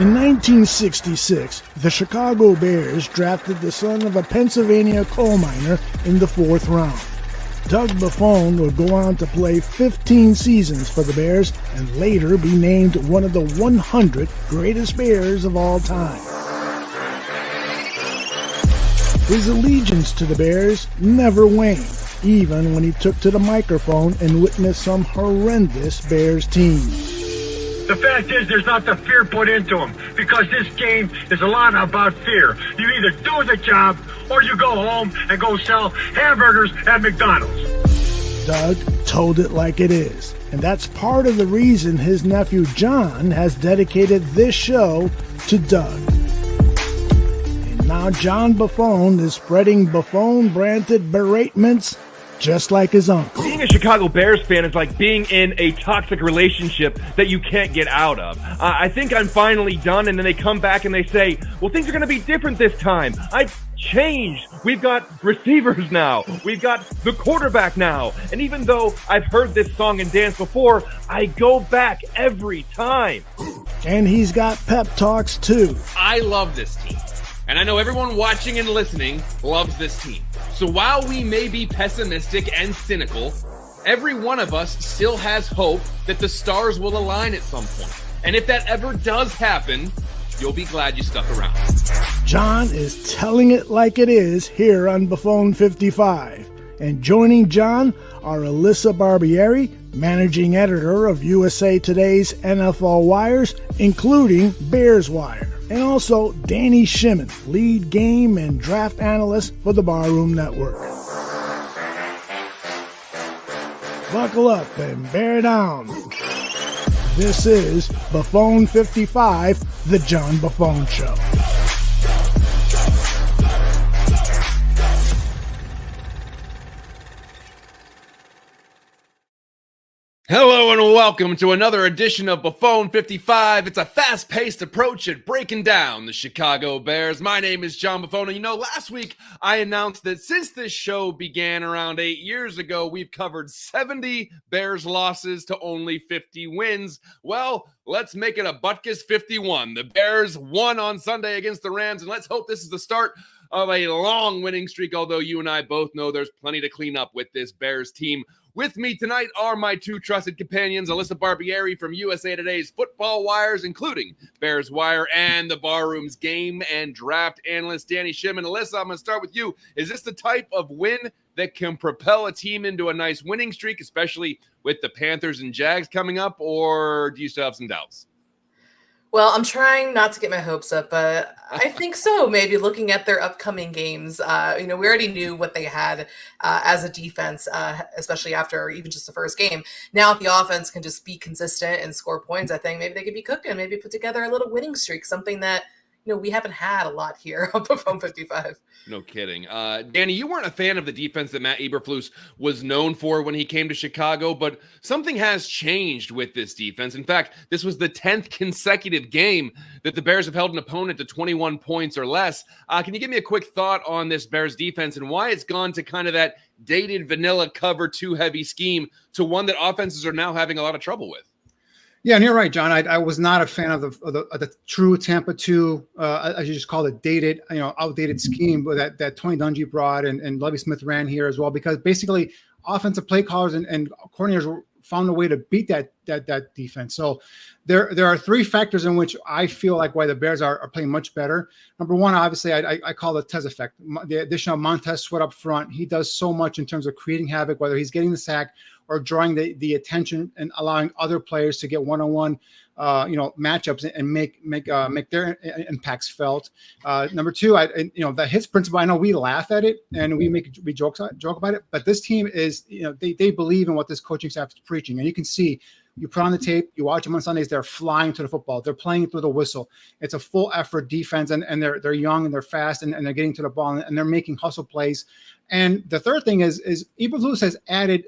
In 1966, the Chicago Bears drafted the son of a Pennsylvania coal miner in the 4th round. Doug Buffone would go on to play 15 seasons for the Bears and later be named one of the 100 greatest Bears of all time. His allegiance to the Bears never waned, even when he took to the microphone and witnessed some horrendous Bears teams. The fact is, there's not the fear put into them, because this game is a lot about fear. You either do the job, or you go home and go sell hamburgers at McDonald's. Doug told it like it is, and that's part of the reason his nephew John has dedicated this show to Doug. And now John Buffone is spreading Buffone-branded beratements just like his uncle. Being a Chicago Bears fan is like being in a toxic relationship that you can't get out of. I think I'm finally done, and then they come back and they say, well, things are going to be different this time. I've changed. We've got receivers now. We've got the quarterback now. And even though I've heard this song and dance before, I go back every time. And he's got pep talks too. I love this team. And I know everyone watching and listening loves this team. So while we may be pessimistic and cynical, every one of us still has hope that the stars will align at some point. And if that ever does happen, you'll be glad you stuck around. John is telling it like it is here on Buffone 55. And joining John are Alyssa Barbieri, managing editor of USA Today's NFL Wires, including Bears Wire, and also Danny Shimon, lead game and draft analyst for the Barroom Network. Buckle up and bear down. This is Buffone 55, the John Buffone Show. Hello and welcome to another edition of Buffone 55. It's a fast-paced approach at breaking down the Chicago Bears. My name is John Buffone. And you know, last week I announced that since this show began around 8 years ago, we've covered 70 Bears losses to only 50 wins. Well, let's make it a Butkus 51. The Bears won on Sunday against the Rams, and let's hope this is the start of a long winning streak, although you and I both know there's plenty to clean up with this Bears team. With me tonight are my two trusted companions, Alyssa Barbieri from USA Today's Football Wires, including Bears Wire, and the Barroom's game and draft analyst, Danny Shimon. Alyssa, I'm going to start with you. Is this the type of win that can propel a team into a nice winning streak, especially with the Panthers and Jags coming up, or do you still have some doubts? Well, I'm trying not to get my hopes up, but I think so. Maybe looking at their upcoming games, we already knew what they had as a defense, especially after even just the first game. Now, if the offense can just be consistent and score points, I think maybe they could be cooking, maybe put together a little winning streak, something that we haven't had a lot here on Buffone 55. No kidding. Danny, you weren't a fan of the defense that Matt Eberflus was known for when he came to Chicago, but something has changed with this defense. In fact, this was the 10th consecutive game that the Bears have held an opponent to 21 points or less. Can you give me a quick thought on this Bears defense and why it's gone to kind of that dated vanilla cover two heavy scheme to one that offenses are now having a lot of trouble with? Yeah, and you're right, John. I was not a fan of the true Tampa 2, as you just called it, dated, outdated scheme that Tony Dungy brought and Lovie Smith ran here as well, because basically offensive play callers and coordinators found a way to beat that defense. So there are three factors in which I feel like why the Bears are playing much better. Number one, obviously, I call the Tez effect. The addition of Montez Sweat up front, he does so much in terms of creating havoc, whether he's getting the sack or drawing the attention and allowing other players to get one-on-one, matchups and make their impacts felt. Number two, the hits principle. I know we laugh at it and we joke about it, but this team is, they believe in what this coaching staff is preaching, and you can see. You put on the tape, you watch them on Sundays, they're flying to the football. They're playing through the whistle. It's a full effort defense, and they're young and they're fast and they're getting to the ball and they're making hustle plays. And the third thing is Eberflus has added,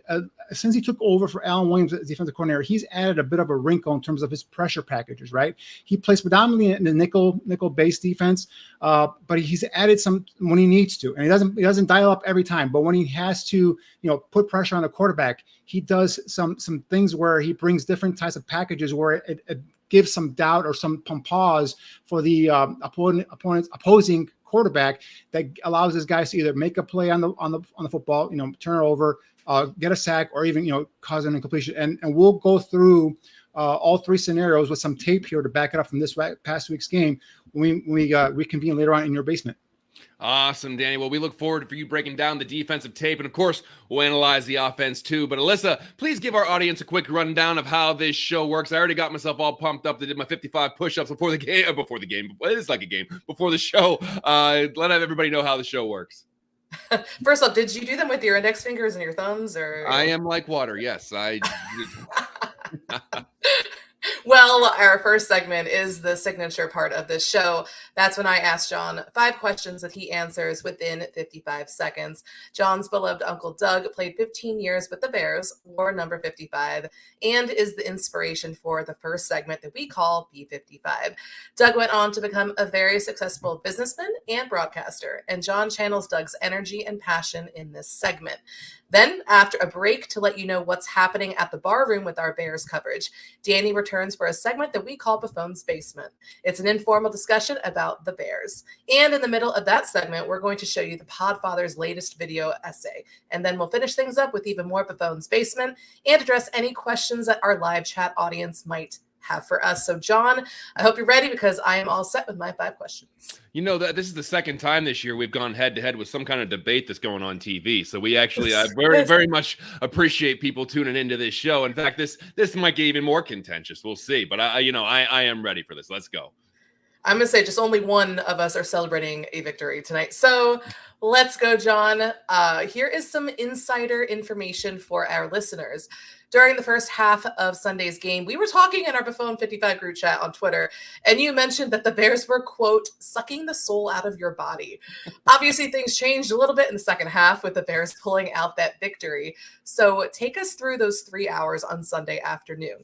since he took over for Alan Williams as defensive coordinator, he's added a bit of a wrinkle in terms of his pressure packages, right? He plays predominantly in the nickel-based defense, but he's added some when he needs to. And he doesn't dial up every time, but when he has to, put pressure on the quarterback, he does some things where he brings different types of packages where it give some doubt or some pause for the opposing quarterback that allows his guys to either make a play on the football, turn it over, get a sack, or even cause an incompletion. And we'll go through all three scenarios with some tape here to back it up from this past week's game when we reconvene later on in your basement. Awesome, Danny. Well, we look forward for you breaking down the defensive tape, and of course, we'll analyze the offense too. But Alyssa, please give our audience a quick rundown of how this show works. I already got myself all pumped up. I did my 55 push-ups before the game. It is like a game before the show. Let everybody know how the show works. First off, did you do them with your index fingers and your thumbs, or? I am like water. Yes, I. Well, our first segment is the signature part of this show. That's when I ask John 5 questions that he answers within 55 seconds. John's beloved Uncle Doug played 15 years with the Bears, wore number 55, and is the inspiration for the first segment that we call B55. Doug went on to become a very successful businessman and broadcaster, and John channels Doug's energy and passion in this segment. Then, after a break to let you know what's happening at the Barroom with our Bears coverage, Danny returns for a segment that we call Buffone's Basement. It's an informal discussion about the Bears. And in the middle of that segment, we're going to show you the Podfather's latest video essay. And then we'll finish things up with even more Buffone's Basement and address any questions that our live chat audience might have for us. So, John, I hope you're ready because I am all set with my 5 questions. This is the second time this year we've gone head to head with some kind of debate that's going on TV. So we actually very, very much appreciate people tuning into this show. In fact, this might get even more contentious. We'll see. But I am ready for this. Let's go. I'm going to say just only one of us are celebrating a victory tonight. So let's go, John. Here is some insider information for our listeners. During the first half of Sunday's game, we were talking in our Buffone 55 group chat on Twitter, and you mentioned that the Bears were, quote, sucking the soul out of your body. Obviously, things changed a little bit in the second half with the Bears pulling out that victory. So take us through those 3 hours on Sunday afternoon.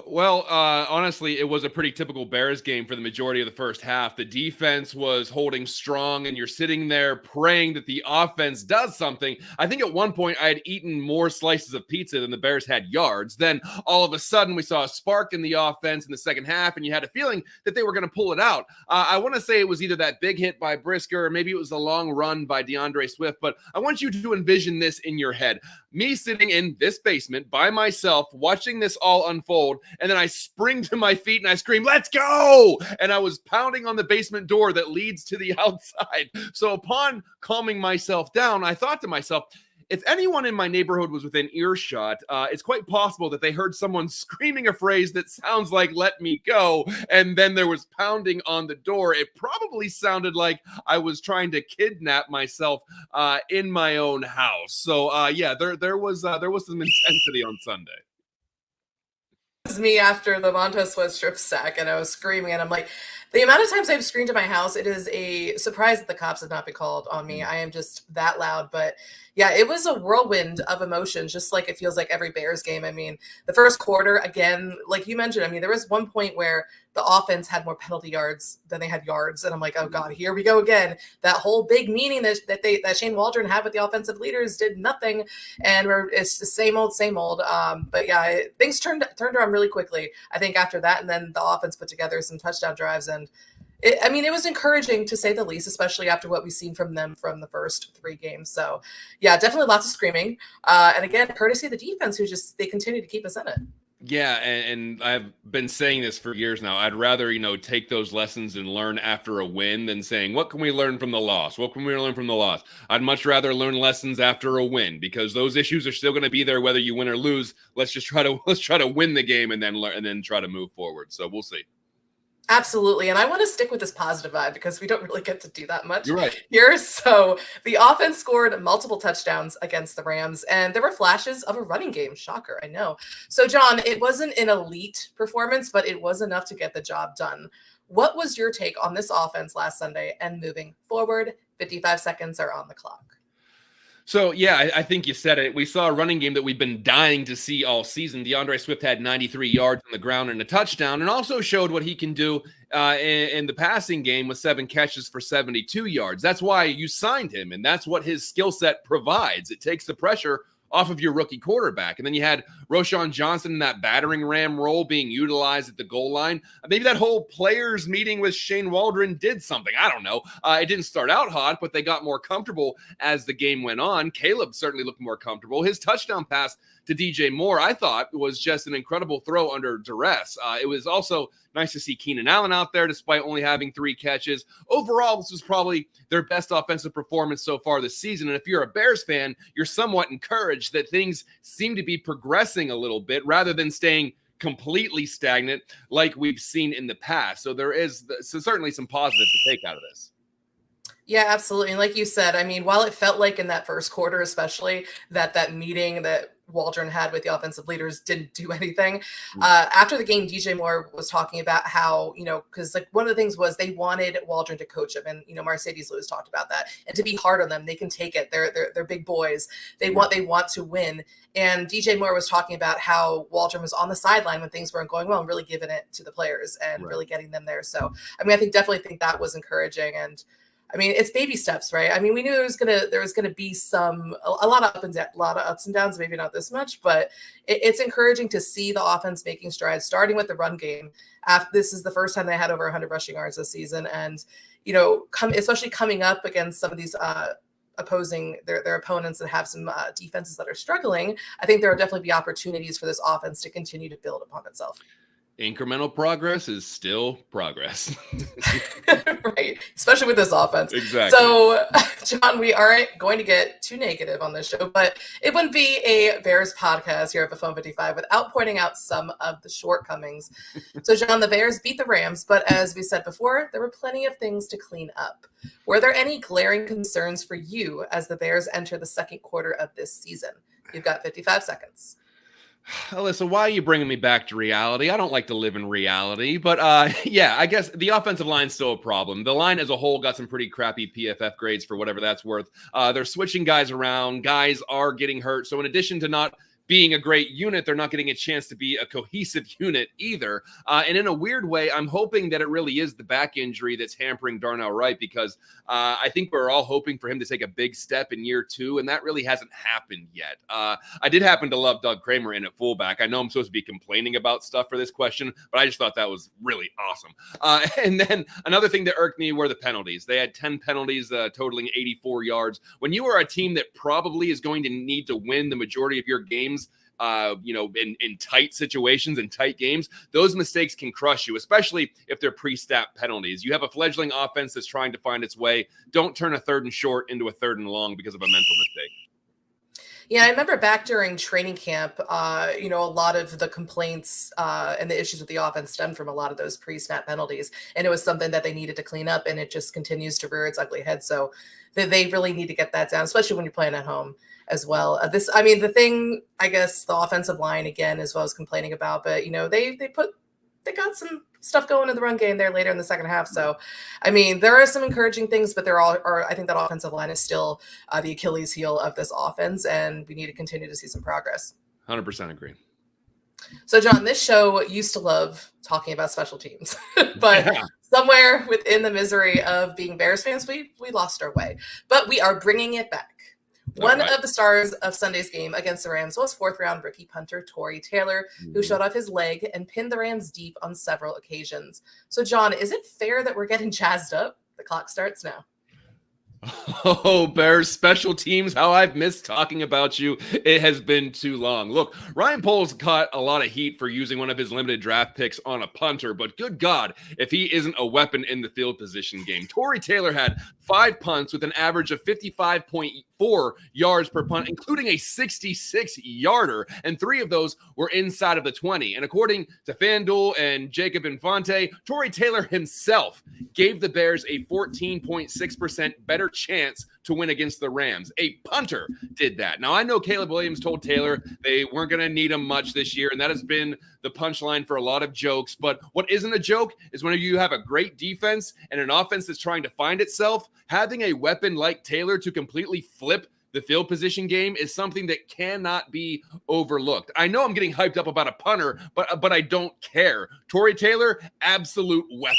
Well, honestly, it was a pretty typical Bears game for the majority of the first half. The defense was holding strong, and you're sitting there praying that the offense does something. I think at one point I had eaten more slices of pizza than the Bears had yards. Then all of a sudden we saw a spark in the offense in the second half, and you had a feeling that they were going to pull it out. I want to say it was either that big hit by Brisker, or maybe it was the long run by DeAndre Swift, but I want you to envision this in your head. Me sitting in this basement by myself, watching this all unfold, and then I spring to my feet and I scream, "Let's go!" And I was pounding on the basement door that leads to the outside. So upon calming myself down, I thought to myself, if anyone in my neighborhood was within earshot, it's quite possible that they heard someone screaming a phrase that sounds like "let me go," and then there was pounding on the door. It probably sounded like I was trying to kidnap myself in my own house. So there was some intensity on Sunday. It was me after the Montez Sweat strip sack, and I was screaming, and I'm like, the amount of times I've screamed in my house, it is a surprise that the cops have not been called on me. I am just that loud. But yeah, it was a whirlwind of emotions, just like it feels like every Bears game. I mean, the first quarter, again, like you mentioned, I mean, there was one point where the offense had more penalty yards than they had yards. And I'm like, oh God, here we go again. That whole big meeting that Shane Waldron had with the offensive leaders did nothing. And it's the same old. But yeah, things turned around really quickly, I think, after that. And then the offense put together some touchdown drives. And it was encouraging, to say the least, especially after what we've seen from them from the first 3 games. So yeah, definitely lots of screaming. And again, courtesy of the defense, they continue to keep us in it. Yeah, and I've been saying this for years now. I'd rather, take those lessons and learn after a win than saying, what can we learn from the loss? What can we learn from the loss? I'd much rather learn lessons after a win, because those issues are still going to be there whether you win or lose. Let's try to win the game and then try to move forward. So we'll see. Absolutely. And I want to stick with this positive vibe because we don't really get to do that much here. So the offense scored multiple touchdowns against the Rams, and there were flashes of a running game. Shocker, I know. So, John, it wasn't an elite performance, but it was enough to get the job done. What was your take on this offense last Sunday and moving forward? 55 seconds are on the clock. So, yeah, I think you said it. We saw a running game that we've been dying to see all season. DeAndre Swift had 93 yards on the ground and a touchdown, and also showed what he can do in the passing game with 7 catches for 72 yards. That's why you signed him, and that's what his skill set provides. It takes the pressure off of your rookie quarterback. And then you had Roshan Johnson in that battering ram role being utilized at the goal line. Maybe that whole players meeting with Shane Waldron did something. I don't know. It didn't start out hot, but they got more comfortable as the game went on. Caleb certainly looked more comfortable. His touchdown pass to DJ Moore, I thought, was just an incredible throw under duress. It was also nice to see Keenan Allen out there despite only having 3 catches. Overall, this was probably their best offensive performance so far this season. And if you're a Bears fan, you're somewhat encouraged that things seem to be progressing a little bit rather than staying completely stagnant like we've seen in the past. So there is certainly some positive to take out of this. Yeah, absolutely. And like you said, I mean, while it felt like in that first quarter, especially that meeting that Waldron had with the offensive leaders didn't do anything. After the game, DJ Moore was talking about how, because like one of the things was they wanted Waldron to coach him, and Mercedes Lewis talked about that, and to be hard on them. They can take it. They're big boys. They want to win. And DJ Moore was talking about how Waldron was on the sideline when things weren't going well and really giving it to the players and really getting them there. So I mean, I definitely think that was encouraging. And I mean, it's baby steps, right? I mean, we knew there was gonna be a lot of ups and downs, maybe not this much, but it's encouraging to see the offense making strides, starting with the run game. This is the first time they had over 100 rushing yards this season, and especially coming up against some of these opposing their opponents that have some defenses that are struggling. I think there will definitely be opportunities for this offense to continue to build upon itself. Incremental progress is still progress. Right. Especially with this offense. Exactly. So, John, we aren't going to get too negative on this show, but it wouldn't be a Bears podcast here at Buffone 55 without pointing out some of the shortcomings. So, John, the Bears beat the Rams, but as we said before, there were plenty of things to clean up. Were there any glaring concerns for you as the Bears enter the second quarter of this season? You've got 55 seconds. Alyssa, why are you bringing me back to reality? I don't like to live in reality, but yeah, I guess the offensive line's still a problem. The line as a whole got some pretty crappy PFF grades for whatever that's worth. They're switching guys around. Guys are getting hurt. So in addition to not being a great unit, they're not getting a chance to be a cohesive unit either. And in a weird way, I'm hoping that it really is the back injury that's hampering Darnell Wright, because I think we're all hoping for him to take a big step in year 2, and that really hasn't happened yet. I did happen to love Doug Kramer in at fullback. I know I'm supposed to be complaining about stuff for this question, but I just thought that was really awesome. And then another thing that irked me were the penalties. They had 10 penalties totaling 84 yards. When you are a team that probably is going to need to win the majority of your games, in tight situations and tight games, those mistakes can crush you, especially if they're pre-snap penalties. You have a fledgling offense that's trying to find its way. Don't turn a 3rd and short into a 3rd and long because of a mental mistake. Yeah, I remember back during training camp, a lot of the complaints and the issues with the offense stemmed from a lot of those pre-snap penalties. And it was something that they needed to clean up, and it just continues to rear its ugly head. So they really need to get that down, especially when you're playing at home as well. The thing, I guess, the offensive line, again, as well as complaining about, but, they got some stuff going in the run game there later in the second half. So, I mean, there are some encouraging things, but I think that offensive line is still the Achilles heel of this offense, and we need to continue to see some progress. 100% agree. So, John, this show used to love talking about special teams, but somewhere within the misery of being Bears fans, we lost our way. But we are bringing it back. One of the stars of Sunday's game against the Rams was 4th-round rookie punter Tory Taylor, who showed off his leg and pinned the Rams deep on several occasions. So, John, is it fair that we're getting jazzed up? The clock starts now. Oh, Bears special teams, how I've missed talking about you. It has been too long. Look, Ryan Poles caught a lot of heat for using one of his limited draft picks on a punter, but good God, if he isn't a weapon in the field position game. Tory Taylor had 5 punts with an average of 55.4 yards per punt, including a 66-yarder, and 3 of those were inside of the 20. And according to FanDuel and Jacob Infante, Tory Taylor himself gave the Bears a 14.6% better chance to win against the Rams. A punter did that. Now, I know Caleb Williams told Taylor they weren't going to need him much this year, and that has been the punchline for a lot of jokes. But what isn't a joke is when you have a great defense and an offense that's trying to find itself, having a weapon like Taylor to completely flip the field position game is something that cannot be overlooked. I know I'm getting hyped up about a punter, but I don't care. Tory Taylor, absolute weapon.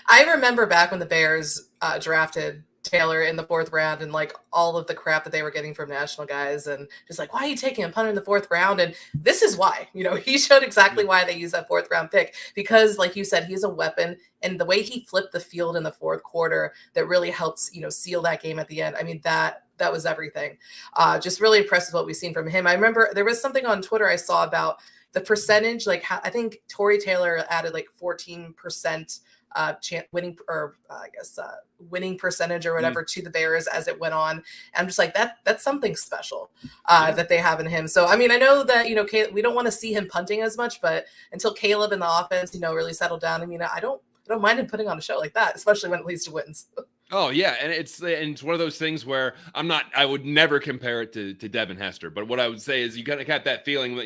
I remember back when the Bears drafted Taylor in the 4th round and like all of the crap that they were getting from national guys and just like, why are you taking a punter in the 4th round? And this is why, he showed exactly why they used that 4th round pick, because like you said, he's a weapon, and the way he flipped the field in the 4th quarter that really helps, seal that game at the end. I mean, that was everything. Just really impressed with what we've seen from him. I remember there was something on Twitter I saw about the percentage, like I think Tory Taylor added like 14% winning, or winning percentage or whatever to the Bears as it went on. And I'm just like, that's something special that they have in him. So, I mean, I know that, we don't want to see him punting as much, but until Caleb and the offense, really settle down, I mean, I don't mind him putting on a show like that, especially when it leads to wins. Oh yeah, and it's one of those things where I would never compare it to Devin Hester, but what I would say is you kind of got that feeling that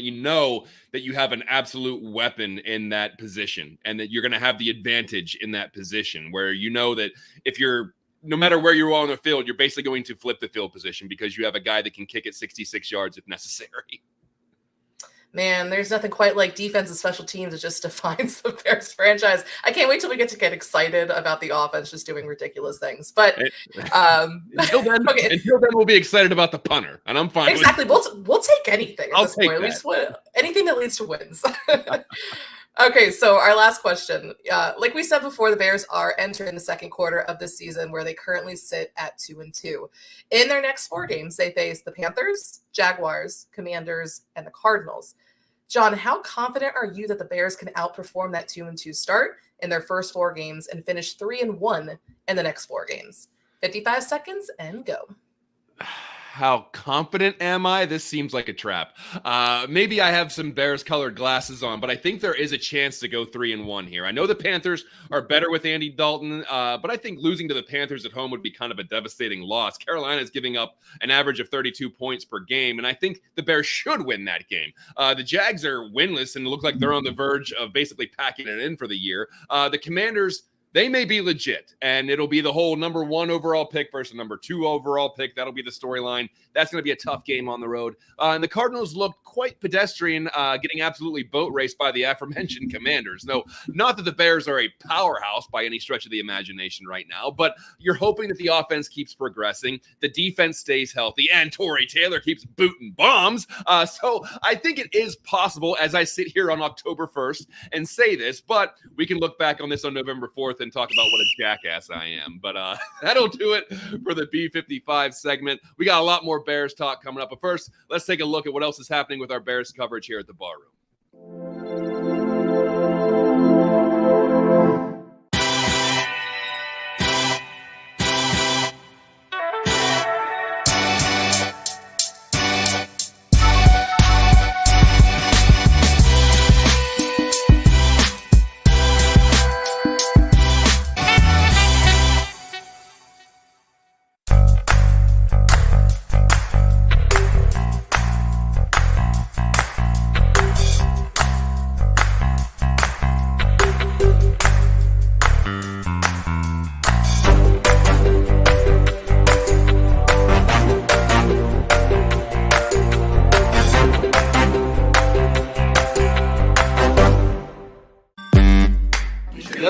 that you have an absolute weapon in that position, and that you're going to have the advantage in that position, where that if you're, no matter where you are on the field, you're basically going to flip the field position because you have a guy that can kick it 66 yards if necessary. Man, there's nothing quite like defense and special teams. It just defines the Bears franchise. I can't wait till we get excited about the offense just doing ridiculous things. But until then, we'll be excited about the punter, and I'm fine. Exactly. We'll take anything at this point. We just want anything that leads to wins. Okay, so our last question. Like we said before, the Bears are entering the 2nd quarter of this season, where they currently sit at 2-2. In their next 4 games, they face the Panthers, Jaguars, Commanders, and the Cardinals. John, how confident are you that the Bears can outperform that 2-2 start in their first 4 games and finish 3-1 in the next 4 games? 55 seconds and go. How confident am I? This seems like a trap. Maybe I have some Bears colored glasses on, but I think there is a chance to go 3-1 here. I know the Panthers are better with Andy Dalton, but I think losing to the Panthers at home would be kind of a devastating loss. Carolina is giving up an average of 32 points per game, and I think the Bears should win that game. The Jags are winless and look like they're on the verge of basically packing it in for the year. The Commanders, they may be legit, and it'll be the whole number 1 overall pick versus number 2 overall pick. That'll be the storyline. That's going to be a tough game on the road. And the Cardinals looked quite pedestrian, getting absolutely boat raced by the aforementioned Commanders. No, not that the Bears are a powerhouse by any stretch of the imagination right now, but you're hoping that the offense keeps progressing, the defense stays healthy, and Tory Taylor keeps booting bombs. So I think it is possible as I sit here on October 1st and say this, but we can look back on this on November 4th and talk about what a jackass I am. But that'll do it for the B55 segment. We got a lot more Bears talk coming up. But first, let's take a look at what else is happening with our Bears coverage here at the Barroom.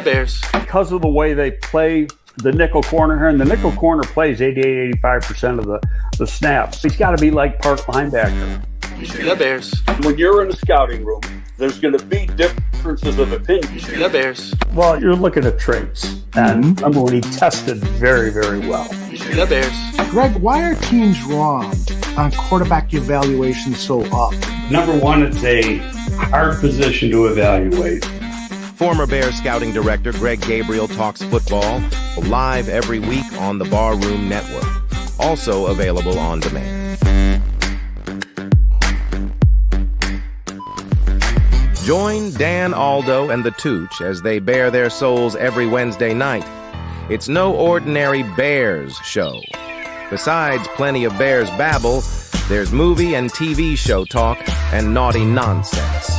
Bears. Because of the way they play the nickel corner here, and the nickel corner plays 88-85% of the snaps. He's got to be like part linebacker. The Bears. When you're in a scouting room, there's going to be differences of opinion. The Bears. Well, you're looking at traits. And remember when he tested very, very well. The Bears. Greg, why are teams wrong on quarterback evaluation so up? Number one, it's a hard position to evaluate. Former Bears scouting director Greg Gabriel talks football live every week on the Barroom Network. Also available on demand. Join Dan, Aldo, and the Tooch as they bare their souls every Wednesday night. It's no ordinary Bears show. Besides plenty of Bears babble, there's movie and TV show talk and naughty nonsense.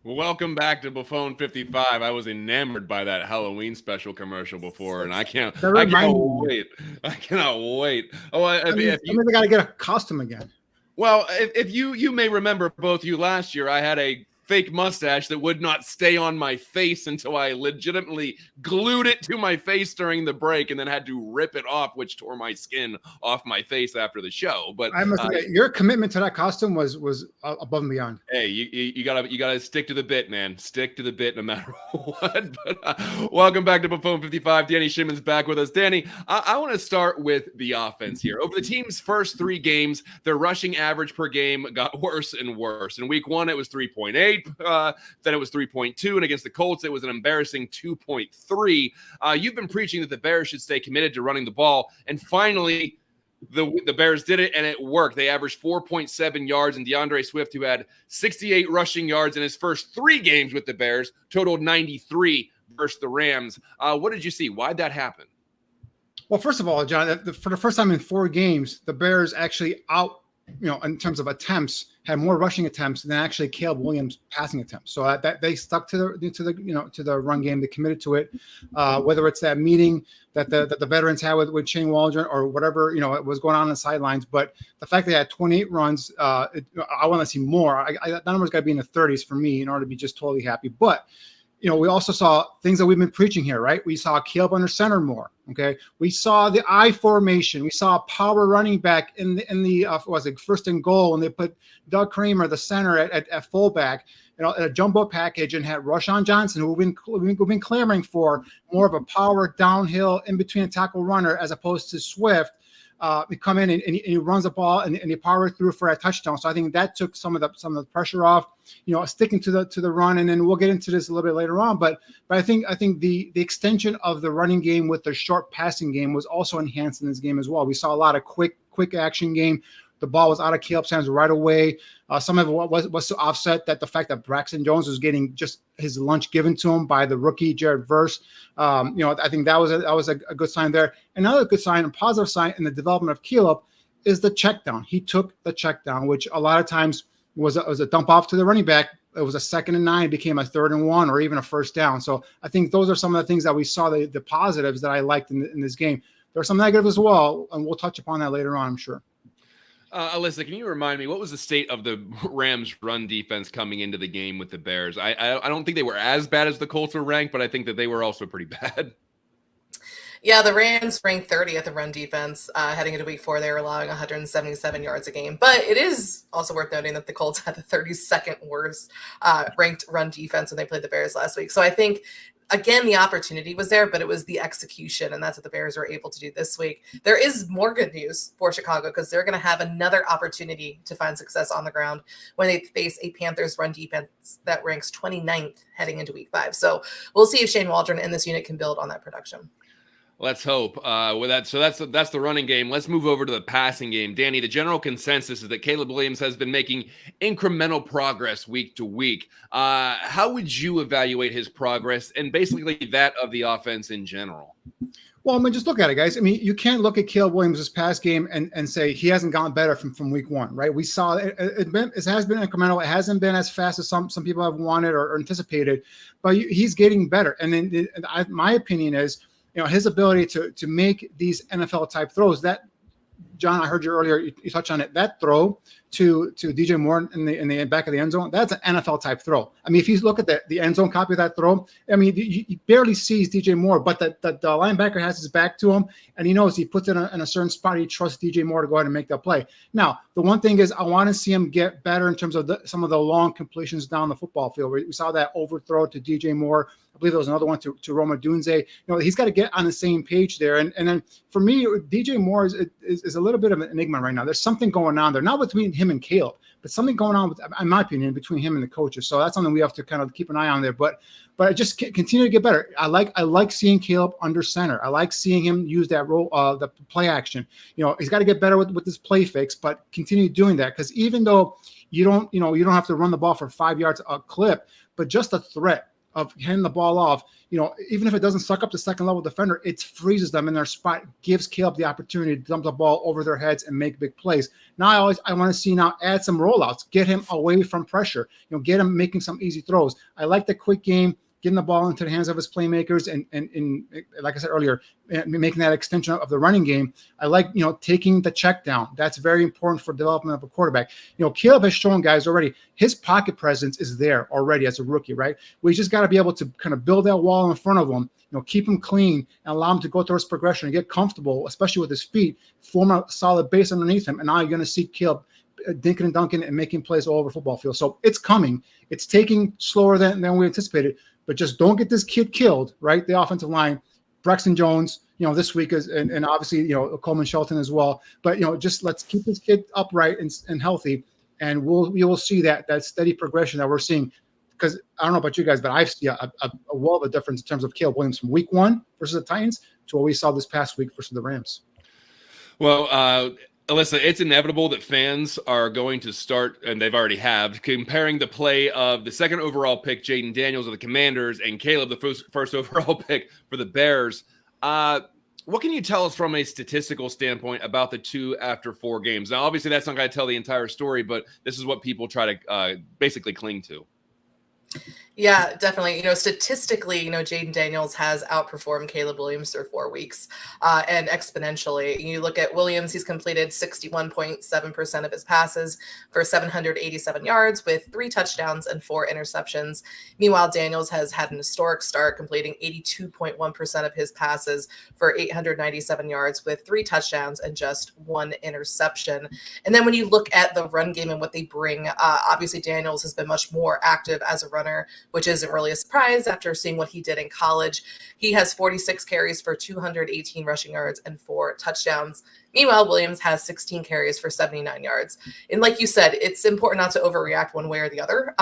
Welcome back to Buffone 55. I was enamored by that Halloween special commercial before, and I cannot wait. I cannot wait. Oh, I mean, they got to get a costume again. Well, if you may remember, both you last year, I had a fake mustache that would not stay on my face until I legitimately glued it to my face during the break and then had to rip it off, which tore my skin off my face after the show. But I must admit, your commitment to that costume was above and beyond. Hey, you gotta stick to the bit, man. Stick to the bit no matter what. But welcome back to Buffone 55. Danny Shimon's back with us. Danny, I want to start with the offense here. Over the team's first 3 games, their rushing average per game got worse and worse. In week 1, it was 3.8. Then it was 3.2, and against the Colts, it was an embarrassing 2.3. You've been preaching that the Bears should stay committed to running the ball, and finally, the Bears did it, and it worked. They averaged 4.7 yards, and DeAndre Swift, who had 68 rushing yards in his first 3 games with the Bears, totaled 93 versus the Rams. What did you see? Why'd that happen? Well, first of all, John, for the first time in 4 games, the Bears actually in terms of attempts, had more rushing attempts than actually Caleb Williams passing attempts. So that they stuck to the run game. They committed to it. Whether it's that meeting that the veterans had with Shane Waldron or whatever it was going on the sidelines. But the fact they had 28 runs, I want to see more. That number's got to be in the 30s for me in order to be just totally happy. But we also saw things that we've been preaching here, right? We saw Caleb under center more. Okay, we saw the I formation. We saw power running back in the first and goal, and they put Doug Kramer, the center, at fullback, a jumbo package, and had Rashawn Johnson, who we've been clamoring for more of a power downhill in between a tackle runner as opposed to Swift. He come in and he runs the ball and he power through for a touchdown. So I think that took some of the pressure off, sticking to the run. And then we'll get into this a little bit later on. But I think the extension of the running game with the short passing game was also enhanced in this game as well. We saw a lot of quick action game. The ball was out of Caleb's hands right away. Some of it was to offset the fact that Braxton Jones was getting just his lunch given to him by the rookie Jared Verse. I think that was a good sign there. Another good sign, a positive sign in the development of Caleb, is the check down. He took the check down, which a lot of times was a dump off to the running back. It was a 2nd and 9, became a 3rd and 1, or even a first down. So I think those are some of the things that we saw, the positives that I liked in this game. There are some negatives as well, and we'll touch upon that later on, I'm sure. Alyssa, can you remind me, what was the state of the Rams' run defense coming into the game with the Bears? I don't think they were as bad as the Colts were ranked, but I think that they were also pretty bad. Yeah, the Rams ranked 30th in run defense heading into week 4. They were allowing 177 yards a game. But it is also worth noting that the Colts had the 32nd worst ranked run defense when they played the Bears last week. So I think, again, the opportunity was there, but it was the execution, and that's what the Bears were able to do this week. There is more good news for Chicago because they're going to have another opportunity to find success on the ground when they face a Panthers run defense that ranks 29th heading into week 5. So we'll see if Shane Waldron and this unit can build on that production. Let's hope. With that, so that's the running game. Let's move over to the passing game. Danny, the general consensus is that Caleb Williams has been making incremental progress week to week. How would you evaluate his progress and basically that of the offense in general? Well, just look at it, guys. You can't look at Caleb Williams' pass game and say he hasn't gotten better from week 1, right? We saw it has been incremental. It hasn't been as fast as some people have wanted or anticipated, but he's getting better. And then my opinion is, his ability to make these NFL type throws. That, John, I heard you earlier, you touched on it. That throw to DJ Moore in the back of the end zone, that's an NFL type throw. If you look at the end zone copy of that throw, you barely sees DJ Moore, but the linebacker has his back to him, and he knows he puts it in a certain spot. He trusts DJ Moore to go ahead and make that play. Now, the one thing is I want to see him get better in terms of some of the long completions down the football field. We saw that overthrow to DJ Moore. I believe there was another one to Roma Dunze. He's got to get on the same page there. And then for me, DJ Moore is a little bit of an enigma right now. There's something going on there, not between him and Caleb, but something going on, in my opinion, between him and the coaches. So that's something we have to kind of keep an eye on there. But I just continue to get better. I like seeing Caleb under center. I like seeing him use that role, the play action. He's got to get better with his play fix, but continue doing that, because even though you don't have to run the ball for 5 yards a clip, but just a threat of handing the ball off, even if it doesn't suck up the second level defender, it freezes them in their spot, gives Caleb the opportunity to dump the ball over their heads and make big plays. Now I want to see now add some rollouts, get him away from pressure, get him making some easy throws. I like the quick game, getting the ball into the hands of his playmakers and like I said earlier, making that extension of the running game. I like, taking the check down. That's very important for development of a quarterback. Caleb has shown guys already, his pocket presence is there already as a rookie, right? We just got to be able to kind of build that wall in front of him, keep him clean and allow him to go through his progression and get comfortable, especially with his feet, form a solid base underneath him. And now you're going to see Caleb dinking and dunking and making plays all over the football field. So it's coming. It's taking slower than we anticipated. But just don't get this kid killed, right? The offensive line, Braxton Jones, this week is, and obviously, Coleman Shelton as well. But, just let's keep this kid upright and healthy. And we will see that steady progression that we're seeing. Because I don't know about you guys, but I see a world of difference in terms of Caleb Williams from week 1 versus the Titans to what we saw this past week versus the Rams. Well, Alyssa, it's inevitable that fans are going to start, and they've already have, comparing the play of the second overall pick, Jaden Daniels of the Commanders, and Caleb, the first overall pick for the Bears. What can you tell us from a statistical standpoint about the two after 4 games? Now, obviously, that's not going to tell the entire story, but this is what people try to basically cling to. Yeah, definitely. Statistically, Jaden Daniels has outperformed Caleb Williams through 4 weeks and exponentially. You look at Williams, he's completed 61.7% of his passes for 787 yards with 3 touchdowns and 4 interceptions. Meanwhile, Daniels has had an historic start, completing 82.1% of his passes for 897 yards with 3 touchdowns and just 1 interception. And then when you look at the run game and what they bring, obviously Daniels has been much more active as a runner, which isn't really a surprise after seeing what he did in college. He has 46 carries for 218 rushing yards and 4 touchdowns. Meanwhile, Williams has 16 carries for 79 yards. And like you said, it's important not to overreact one way or the other,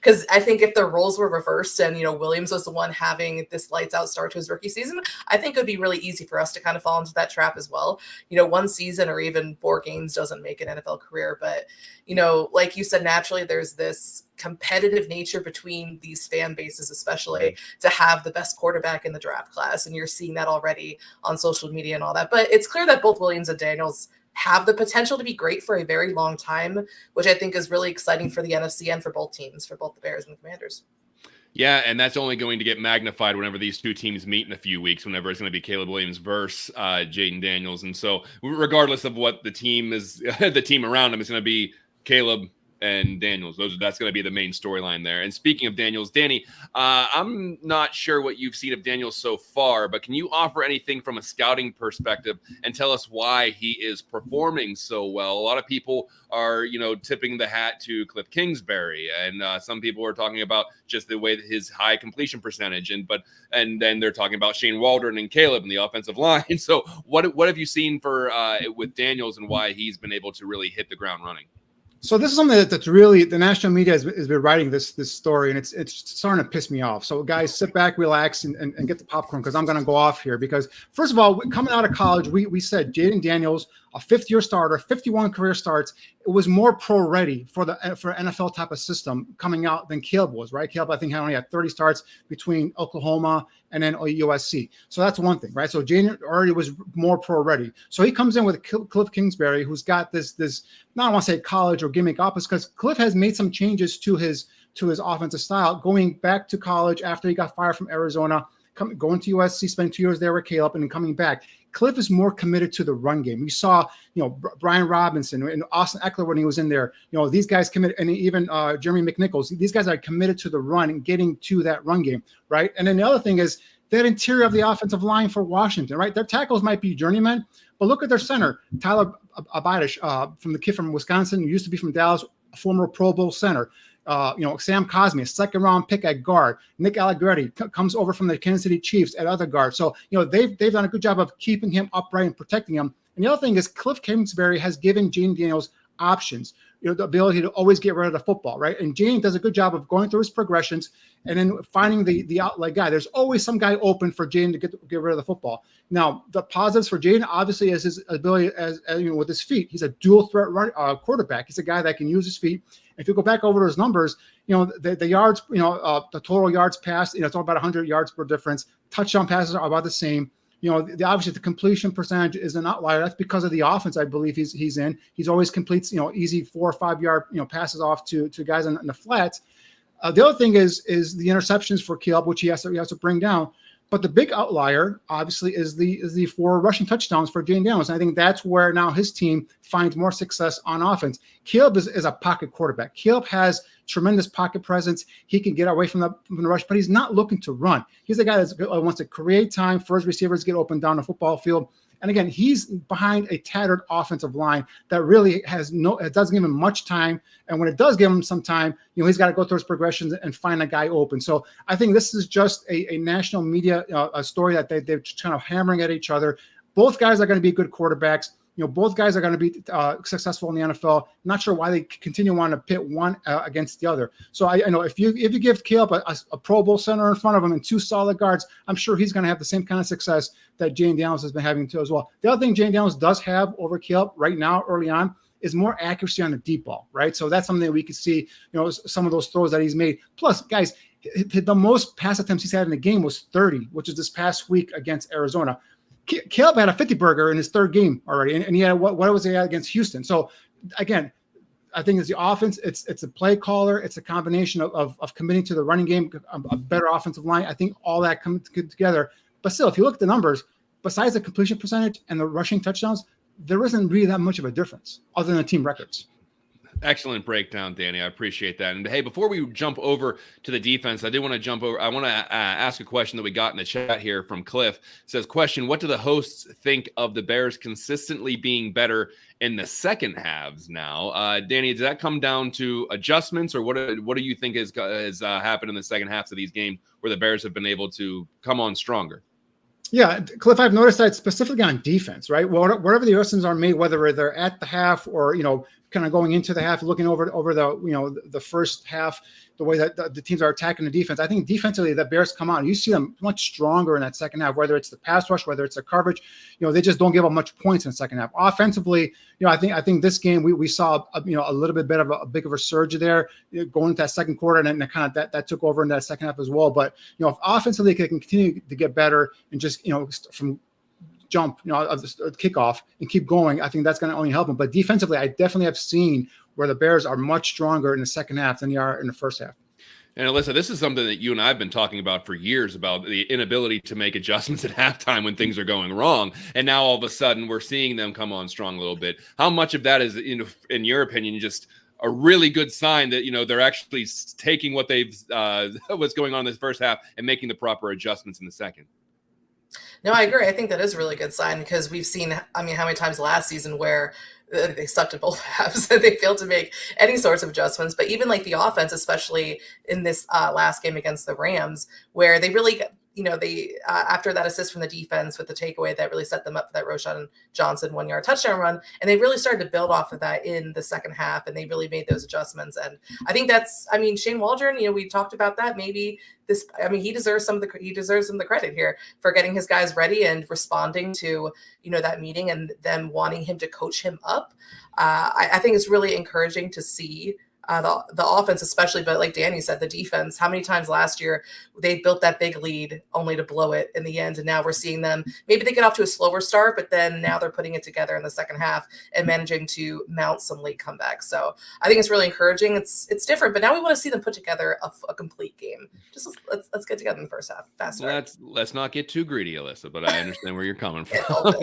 because I think if the roles were reversed and, Williams was the one having this lights out start to his rookie season, I think it would be really easy for us to kind of fall into that trap as well. 1 season or even 4 games doesn't make an NFL career. But, like you said, naturally, there's this competitive nature between these fan bases, especially to have the best quarterback in the draft class. And you're seeing that already on social media and all that. But it's clear that both Williams and Daniels have the potential to be great for a very long time, which I think is really exciting for the NFC and for both teams, for both the Bears and the Commanders. Yeah, and that's only going to get magnified whenever these two teams meet in a few weeks, whenever it's going to be Caleb Williams versus Jaden Daniels. And so regardless of what the team is, the team around him is going to be Caleb and Daniels. That's going to be the main storyline there. And speaking of Daniels, Danny, I'm not sure what you've seen of Daniels so far, but can you offer anything from a scouting perspective and tell us why he is performing so well? A lot of people are, tipping the hat to Cliff Kingsbury, and some people are talking about just the way that his high completion percentage, and then they're talking about Shane Waldron and Caleb in the offensive line. So what have you seen for with Daniels and why he's been able to really hit the ground running? So this is something that's really, the national media has been writing this story, and it's starting to piss me off. So guys, sit back, relax, and get the popcorn, because I'm going to go off here. Because first of all, coming out of college, we said Jaden Daniels, a 5th-year starter, 51 career starts. It was more pro-ready for NFL type of system coming out than Caleb was, right? Caleb, I think, only had 30 starts between Oklahoma and then USC. So that's one thing, right? So Jaden already was more pro-ready. So he comes in with Cliff Kingsbury, who's got this not I want to say college or gimmick opposite, because Cliff has made some changes to his offensive style, going back to college after he got fired from Arizona, going to USC, spending 2 years there with Caleb, and then coming back. Cliff is more committed to the run game. We saw, Brian Robinson and Austin Eckler when he was in there. These guys committed, and even Jeremy McNichols. These guys are committed to the run and getting to that run game, right? And then the other thing is that interior of the offensive line for Washington, right? Their tackles might be journeymen, but look at their center, Tyler Abadish, from the kid from Wisconsin, who used to be from Dallas, a former Pro Bowl center. Sam Cosmi, a 2nd-round pick at guard. Nick Allegretti comes over from the Kansas City Chiefs at other guard. So, they've done a good job of keeping him upright and protecting him. And the other thing is Cliff Kingsbury has given Jaden Daniels options. the ability to always get rid of the football, right? And Jaden does a good job of going through his progressions and then finding the outlet guy. There's always some guy open for Jaden to get rid of the football. Now, the positives for Jaden obviously is his ability as with his feet. He's a dual threat quarterback. He's a guy that can use his feet. If you go back over his numbers, the yards, the total yards passed, it's all about 100 yards per difference. Touchdown passes are about the same. Obviously the completion percentage is an outlier. That's because of the offense I believe he's in. He's always completes, easy 4 or 5 yard, passes off to guys in the flats. The other thing is the interceptions for Caleb, which he has to bring down. But the big outlier, obviously, is the 4 rushing touchdowns for Jaden Daniels. And I think that's where now his team finds more success on offense. Caleb is a pocket quarterback. Caleb has tremendous pocket presence. He can get away from the rush, but he's not looking to run. He's the guy that wants to create time for his receivers to get open down the football field. And again, he's behind a tattered offensive line that really it doesn't give him much time. And when it does give him some time, he's got to go through his progressions and find a guy open. So I think this is just a national media a story that they're kind of hammering at each other. Both guys are going to be good quarterbacks. Both guys are going to be successful in the NFL. Not sure why they continue wanting to pit one against the other. So I know if you give Caleb a Pro Bowl center in front of him and 2 solid guards, I'm sure he's going to have the same kind of success that Jaden Daniels has been having too as well. The other thing Jaden Daniels does have over Caleb right now, early on, is more accuracy on the deep ball, right? So that's something that we can see, some of those throws that he's made. Plus, guys, the most pass attempts he's had in the game was 30, which is this past week against Arizona. Caleb had a 50-burger in his 3rd game already, and he had what was he at against Houston? So, again, I think it's the offense. It's a play caller. It's a combination of committing to the running game, a better offensive line. I think all that comes together. But still, if you look at the numbers, besides the completion percentage and the rushing touchdowns, there isn't really that much of a difference other than the team records. Excellent breakdown, Danny. I appreciate that. And hey, before we jump over to the defense, I want to ask a question that we got in the chat here from Cliff. It says, question, what do the hosts think of the Bears consistently being better in the second halves now? Danny, does that come down to adjustments, or what do you think has happened in the second halves of these games where the Bears have been able to come on stronger? Yeah, Cliff, I've noticed that specifically on defense, right? Well, whatever the adjustments are made, whether they're at the half or, kind of going into the half, looking over the, the first half, the way that the teams are attacking the defense. I think defensively the Bears come out. You see them much stronger in that second half, whether it's the pass rush, whether it's the coverage. They just don't give up much points in the second half. Offensively, I think this game we saw a little bit of a big of a surge there going into that second quarter, and then kind of that took over in that second half as well. But if offensively they can continue to get better and just from jump, of the kickoff and keep going, I think that's going to only help them. But defensively, I definitely have seen where the Bears are much stronger in the second half than they are in the first half. And Alyssa, this is something that you and I have been talking about for years, about the inability to make adjustments at halftime when things are going wrong. And now all of a sudden we're seeing them come on strong a little bit. How much of that is, in your opinion, just a really good sign that, they're actually taking what what's going on in this first half and making the proper adjustments in the second? No, I agree. I think that is a really good sign because we've seen, how many times last season where they sucked at both halves and they failed to make any sorts of adjustments. But even like the offense, especially in this last game against the Rams, where they really, they after that assist from the defense with the takeaway that really set them up for that Roschon Johnson 1-yard touchdown run, and they really started to build off of that in the second half, and they really made those adjustments. And I think that's, Shane Waldron, we talked about that. Maybe he deserves some of the credit here for getting his guys ready and responding to, that meeting and them wanting him to coach him up. I think it's really encouraging to see the offense especially, but like Danny said, the defense, how many times last year they built that big lead only to blow it in the end. And now we're seeing them, maybe they get off to a slower start, but then now they're putting it together in the second half and managing to mount some late comebacks. So I think it's really encouraging. It's different, but now we want to see them put together a complete game. Just let's get together in the first half. Faster. Let's not get too greedy, Alyssa, but I understand where you're coming from.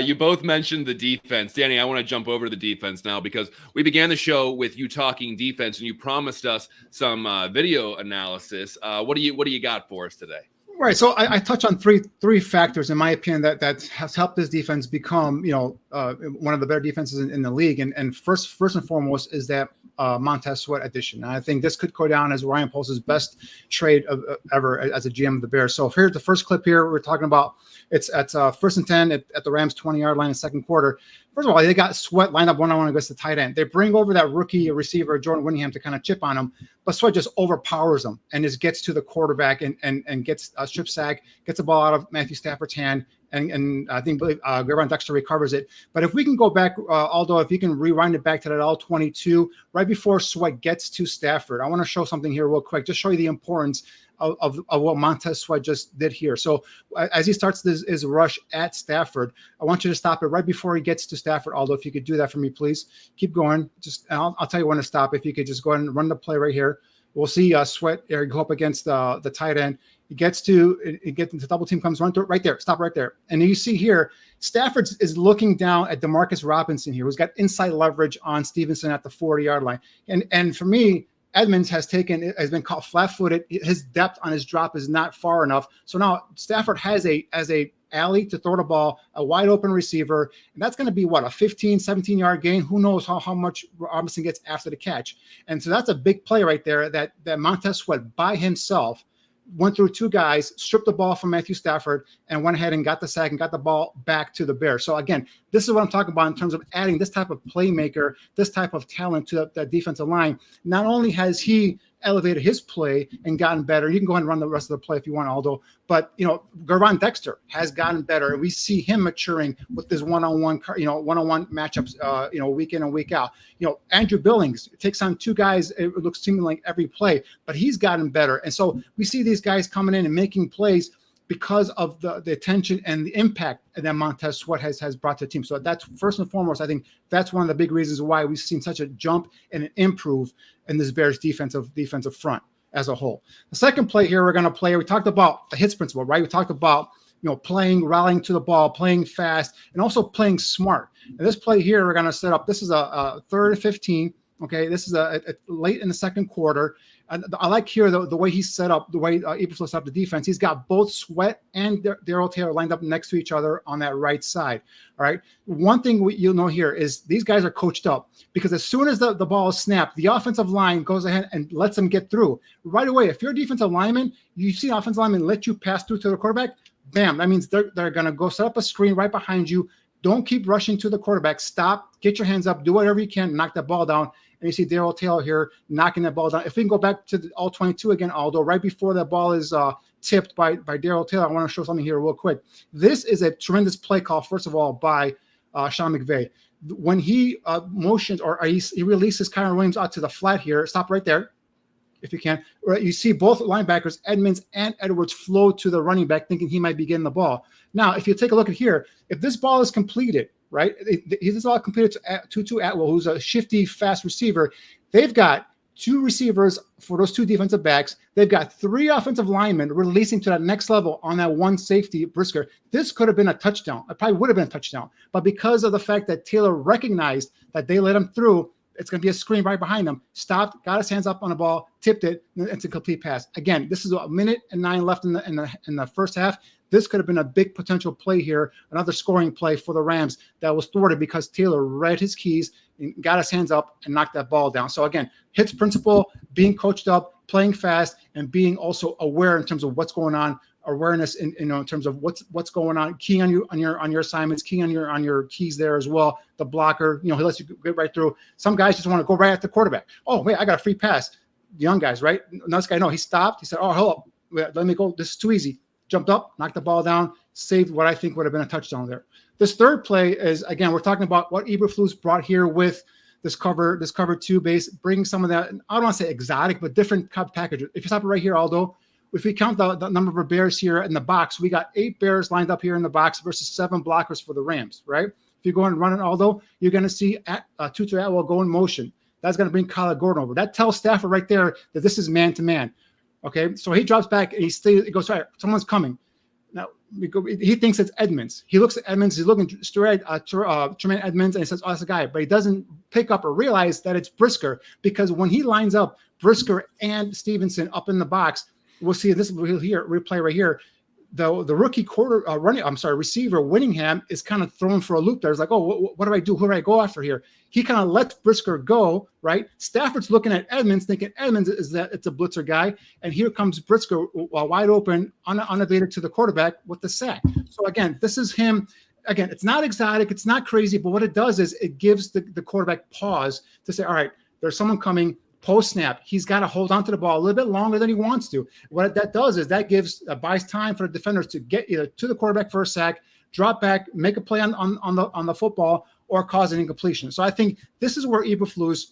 You both mentioned the defense. Danny, I want to jump over to the defense now because we began the show with you talking defense, and you promised us some video analysis. What do you got for us today? Right. So I touch on three factors, in my opinion, that has helped this defense become, one of the better defenses in the league. And first and foremost is that Montez Sweat addition. And I think this could go down as Ryan Post's best trade ever as a GM of the Bears. So here's the first clip here. We're talking about it's at 1st and 10 at the Rams 20-yard line in the second quarter. First of all, they got Sweat lined up one-on-one against the tight end. They bring over that rookie receiver, Jordan Whittingham, to kind of chip on him, but Sweat just overpowers him and just gets to the quarterback and gets a strip sack, gets the ball out of Matthew Stafford's hand, and I think Gervon Dexter recovers it. But if we can go back, Aldo, if you can rewind it back to that all-22, right before Sweat gets to Stafford, I want to show something here real quick, just show you the importance of what Montez Sweat just did here. So as he starts his rush at Stafford, I want you to stop it right before he gets to Stafford. Aldo, if you could do that for me, please. Keep going. I'll tell you when to stop. If you could just go ahead and run the play right here. We'll see Sweat go up against the tight end. He gets into double team, comes run through right there. Stop right there. And you see here, Stafford is looking down at Demarcus Robinson here, who's got inside leverage on Stevenson at the 40-yard line. And for me, Edmonds has been caught flat-footed. His depth on his drop is not far enough. So now Stafford has a alley to throw the ball, a wide open receiver, and that's going to be a 15, 17-yard gain. Who knows how much Robinson gets after the catch. And so that's a big play right there that Montez Sweat by himself went through two guys, stripped the ball from Matthew Stafford, and went ahead and got the sack and got the ball back to the Bears. So again, this is what I'm talking about in terms of adding this type of playmaker, this type of talent to that defensive line. Not only has he elevated his play and gotten better, you can go ahead and run the rest of the play if you want, Aldo, but Gervon Dexter has gotten better, and we see him maturing with this one-on-one matchups week in and week out. Andrew Billings takes on two guys, it looks seemingly like every play, but he's gotten better. And so we see these guys coming in and making plays because of the attention and the impact that Montez Sweat has brought to the team. So that's first and foremost, I think that's one of the big reasons why we've seen such a jump and an improve in this Bears defensive front as a whole. The second play here we're going to play, we talked about the hits principle, right? We talked about rallying to the ball, playing fast, and also playing smart. And this play here we're going to set up, this is a 3rd and 15. Okay, this is a late in the second quarter. I like here the way he's set up, the way Eberflus set up the defense. He's got both Sweat and Darrell Taylor lined up next to each other on that right side. All right. One thing you'll know here is these guys are coached up because as soon as the ball is snapped, the offensive line goes ahead and lets them get through right away. If you're a defensive lineman, you see offensive lineman let you pass through to the quarterback. Bam. That means they're going to go set up a screen right behind you. Don't keep rushing to the quarterback. Stop, get your hands up, do whatever you can, knock that ball down. And you see Darrell Taylor here knocking that ball down. If we can go back to the all-22 again, Aldo, right before that ball is tipped by Darrell Taylor, I want to show something here real quick. This is a tremendous play call, first of all, by Sean McVay. When he motions or he releases Kyron Williams out to the flat here, stop right there if you can. You see both linebackers, Edmonds and Edwards, flow to the running back thinking he might be getting the ball. Now, if you take a look at here, if this ball is completed, right, this is all completed to Tutu Atwell, who's a shifty, fast receiver. They've got two receivers for those two defensive backs. They've got three offensive linemen releasing to that next level on that one safety, Brisker. This could have been a touchdown. It probably would have been a touchdown. But because of the fact that Taylor recognized that they let him through, it's going to be a screen right behind him. Stopped, got his hands up on the ball, tipped it, and it's a complete pass. Again, this is a minute and 9 left in the first half. This could have been a big potential play here, another scoring play for the Rams that was thwarted because Taylor read his keys and got his hands up and knocked that ball down. So again, hits principle, being coached up, playing fast, and being also aware in terms of what's going on, awareness in terms of what's going on, keying on your assignments, keying on your keys there as well. The blocker, he lets you get right through. Some guys just want to go right at the quarterback. Oh wait, I got a free pass. The young guys, right? Now this guy, no, he stopped. He said, "Oh, hold up, let me go. This is too easy." Jumped up, knocked the ball down, saved what I think would have been a touchdown there. This third play is, again, we're talking about what Eberflus brought here with this cover two base, bringing some of that, I don't want to say exotic, but different packages. If you stop it right here, Aldo, if we count the number of Bears here in the box, we got 8 Bears lined up here in the box versus 7 blockers for the Rams, right? If you go and run it, Aldo, you're going to see Tutu Atwell go in motion. That's going to bring Kyle Gordon over. That tells Stafford right there that this is man-to-man. Okay, so he drops back and he goes, all right, someone's coming. Now, he thinks it's Edmonds. He looks at Edmonds. He's looking straight at Tremaine Edmonds, and he says, oh, that's a guy. But he doesn't pick up or realize that it's Brisker, because when he lines up Brisker and Stevenson up in the box, we'll see this replay right here. the rookie receiver Whittingham is kind of thrown for a loop there. It's like, oh, what do I do? Who do I go after here? He kind of lets Brisker go, right? Stafford's looking at Edmonds, thinking Edmonds it's a blitzer guy, and here comes Brisker wide open, unabated to the quarterback with the sack. So again, this is him. Again, it's not exotic, it's not crazy, but what it does is it gives the quarterback pause to say, all right, there's someone coming. Post-snap, he's got to hold on to the ball a little bit longer than he wants to. What that does is that buys time for the defenders to get either to the quarterback for a sack, drop back, make a play on the football, or cause an incompletion. So I think this is where Eberflus,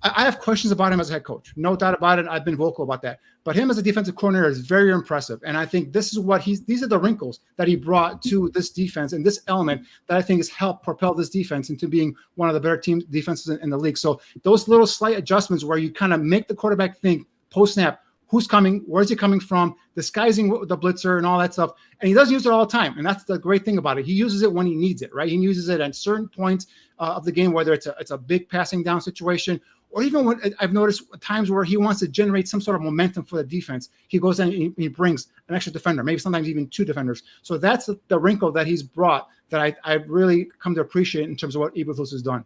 I have questions about him as a head coach. No doubt about it. I've been vocal about that. But him as a defensive coordinator is very impressive. And I think this is these are the wrinkles that he brought to this defense and this element that I think has helped propel this defense into being one of the better defenses in the league. So those little slight adjustments where you kind of make the quarterback think post-snap, who's coming, where's he coming from, disguising the blitzer and all that stuff. And he doesn't use it all the time. And that's the great thing about it. He uses it when he needs it, right? He uses it at certain points of the game, whether it's a big passing down situation, or even when I've noticed times where he wants to generate some sort of momentum for the defense, he goes in and he brings an extra defender, maybe sometimes even two defenders. So that's the wrinkle that he's brought that I really come to appreciate in terms of what Eberflus has done.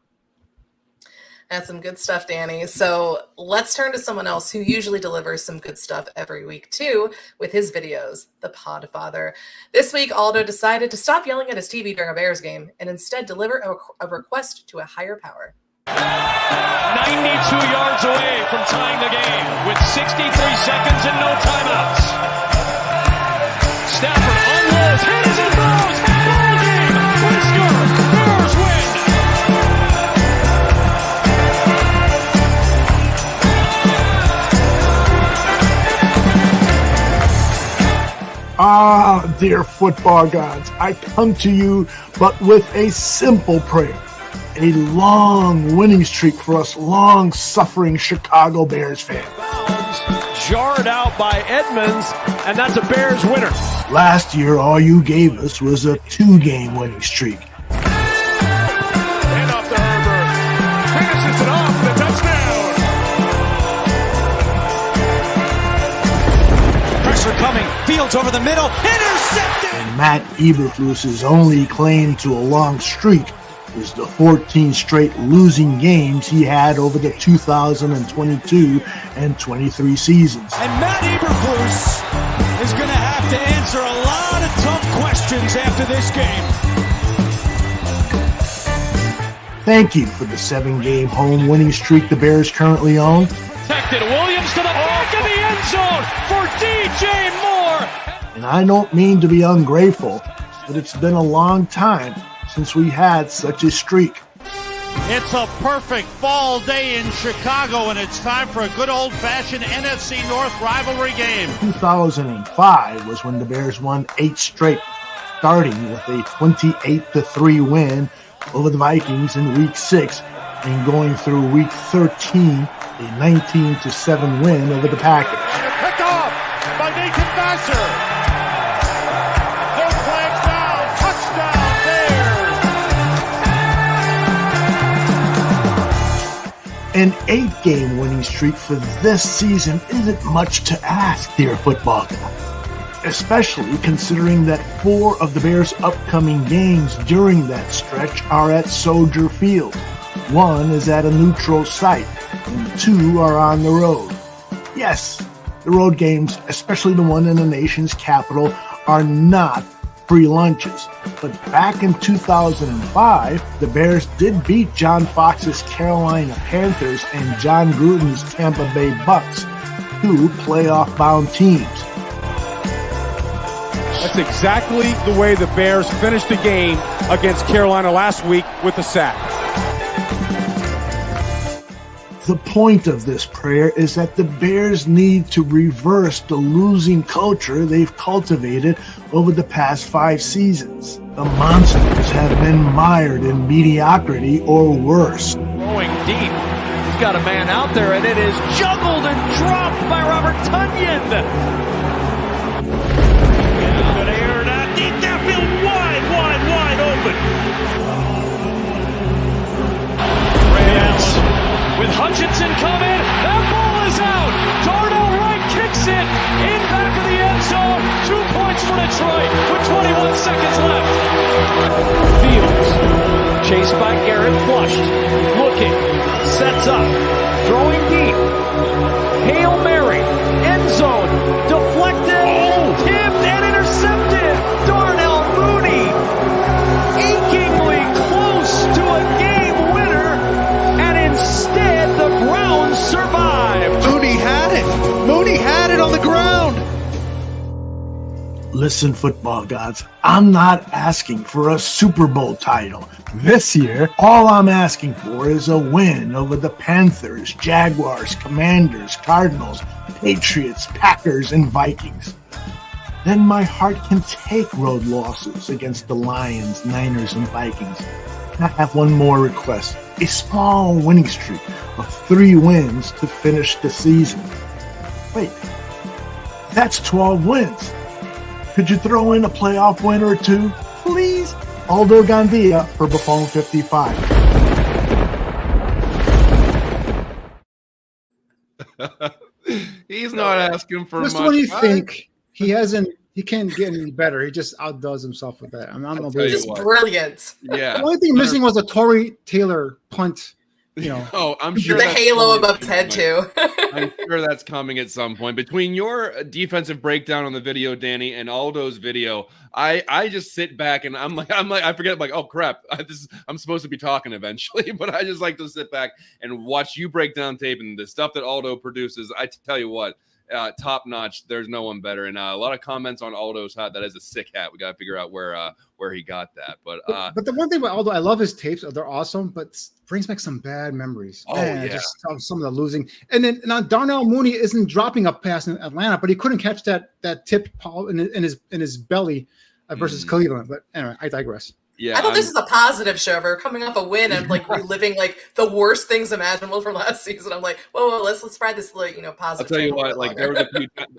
That's some good stuff, Danny. So let's turn to someone else who usually delivers some good stuff every week too with his videos, the Podfather. This week, Aldo decided to stop yelling at his TV during a Bears game and instead deliver a request to a higher power. 92 yards away from tying the game with 63 seconds and no timeouts. Stafford unrolls, hit as it throws, ball game, Brisker, Bears win. Ah, dear football gods, I come to you but with a simple prayer. A long winning streak for us long-suffering Chicago Bears fans. Jarred out by Edmonds, and that's a Bears winner. Last year, all you gave us was a 2-game winning streak. Hand off to Herbert. Finishes it off, the touchdown. Pressure coming. Fields over the middle. Intercepted. And Matt Eberflus's only claim to a long streak is the 14 straight losing games he had over the 2022 and 23 seasons. And Matt Eberflus is going to have to answer a lot of tough questions after this game. Thank you for the 7-game home winning streak the Bears currently own. Protected. Williams to the back of the end zone for DJ Moore. And I don't mean to be ungrateful, but it's been a long time since we had such a streak. It's a perfect fall day in Chicago, and it's time for a good old-fashioned NFC North rivalry game. 2005 was when the Bears won 8 straight, starting with a 28-3 win over the Vikings in Week 6 and going through Week 13, a 19-7 win over the Packers. Picked off by Nathan Vassar. An 8-game winning streak for this season isn't much to ask, dear football guys, especially considering that 4 of the Bears' upcoming games during that stretch are at Soldier Field. 1 is at a neutral site, and 2 are on the road. Yes, the road games, especially the one in the nation's capital, are not free lunches. But back in 2005, the Bears did beat John Fox's Carolina Panthers and John Gruden's Tampa Bay Bucks, 2 playoff-bound teams. That's exactly the way the Bears finished the game against Carolina last week with the sack. The point of this prayer is that the Bears need to reverse the losing culture they've cultivated over the past 5 seasons. The Monsters have been mired in mediocrity or worse. Throwing deep. He's got a man out there, and it is juggled and dropped by Robert Tonyan. Good air now. Deep downfield, wide open. Ray Allen. With Hutchinson coming, that ball is out. Darnell Wright kicks it in back of the end zone. 2 points for Detroit. Chased by Garrett, flushed, looking, sets up, throwing deep. Hail Mary, end zone, deflected, tipped, and intercepted. Darnell Mooney, achingly close to a game winner, and instead the Browns survive. Mooney had it on the ground. Listen, football gods, I'm not asking for a Super Bowl title. This year, all I'm asking for is a win over the Panthers, Jaguars, Commanders, Cardinals, Patriots, Packers, and Vikings. Then my heart can take road losses against the Lions, Niners, and Vikings. I have one more request, a small winning streak of 3 wins to finish the season. Wait, that's 12 wins. Could you throw in a playoff win or 2, please? Aldo Gandia for Buffone 55. He's not asking for Just much. when you think he can't get any better, he just outdoes himself with that. I'm Just brilliant. Yeah. The only thing missing was a Torrey Taylor punt. Oh, I'm sure The that's halo coming above at his some head, point. too. I'm sure that's coming at some point. Between your defensive breakdown on the video, Danny, and Aldo's video, I just sit back and I'm like, I forget, I'm like, oh crap, I'm supposed to be talking eventually, but I just like to sit back and watch you break down tape and the stuff that Aldo produces. I tell you what, top notch. There's no one better. And a lot of comments on Aldo's hat. That is a sick hat. We got to figure out where he got that. But the one thing about Aldo, I love his tapes. They're awesome, but brings back some bad memories. Oh, Man, yeah. just some of the losing. And then now Darnell Mooney isn't dropping a pass in Atlanta, but he couldn't catch that tip in his belly versus Cleveland. But anyway, I digress. Yeah, I thought this is a positive show. We're coming off a win and like reliving like the worst things imaginable from last season. I'm like, whoa, let's try this positive. I'll tell you what, like there was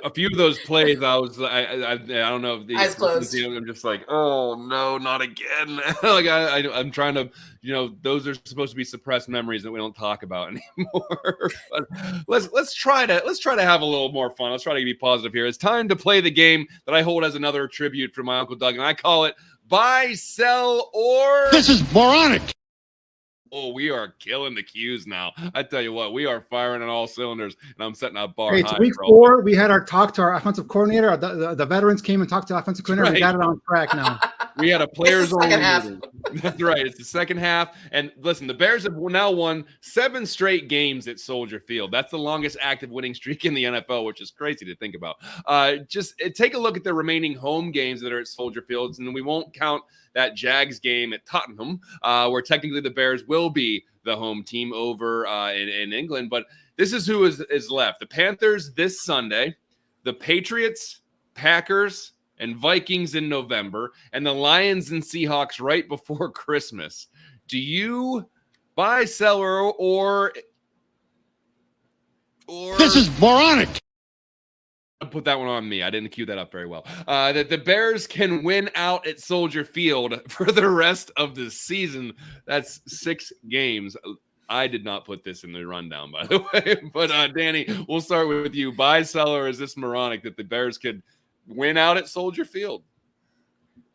a few of those plays. I don't know if eyes closed. I'm just like, oh no, not again. Like I'm trying to, those are supposed to be suppressed memories that we don't talk about anymore. But let's try to have a little more fun. Let's try to be positive here. It's time to play the game that I hold as another tribute from my Uncle Doug, and I call it buy, sell, or... This is moronic. Oh, we are killing the cues now. I tell you what, we are firing on all cylinders, and I'm setting our bar Hey, high. it's week 4. We had our talk to our offensive coordinator. The veterans came and talked to our offensive coordinator. Right. We got it on track now. We had a players only half. meeting. That's right. It's the second half. And listen, the Bears have now won 7 straight games at Soldier Field. That's the longest active winning streak in the NFL, which is crazy to think about. Just take a look at the remaining home games that are at Soldier Field, and we won't count that Jags game at Tottenham, where technically the Bears will be the home team over in England. But this is who is left. The Panthers this Sunday, the Patriots, Packers, and Vikings in November, and the Lions and Seahawks right before Christmas. Do you buy, sell, or This is moronic. put that one on me? I didn't cue that up very well. That the Bears can win out at Soldier Field for the rest of the season. That's 6 games. I did not put this in the rundown, by the way. But Danny, we'll start with you. Buy, sell, or is this moronic that the Bears could win out at Soldier Field?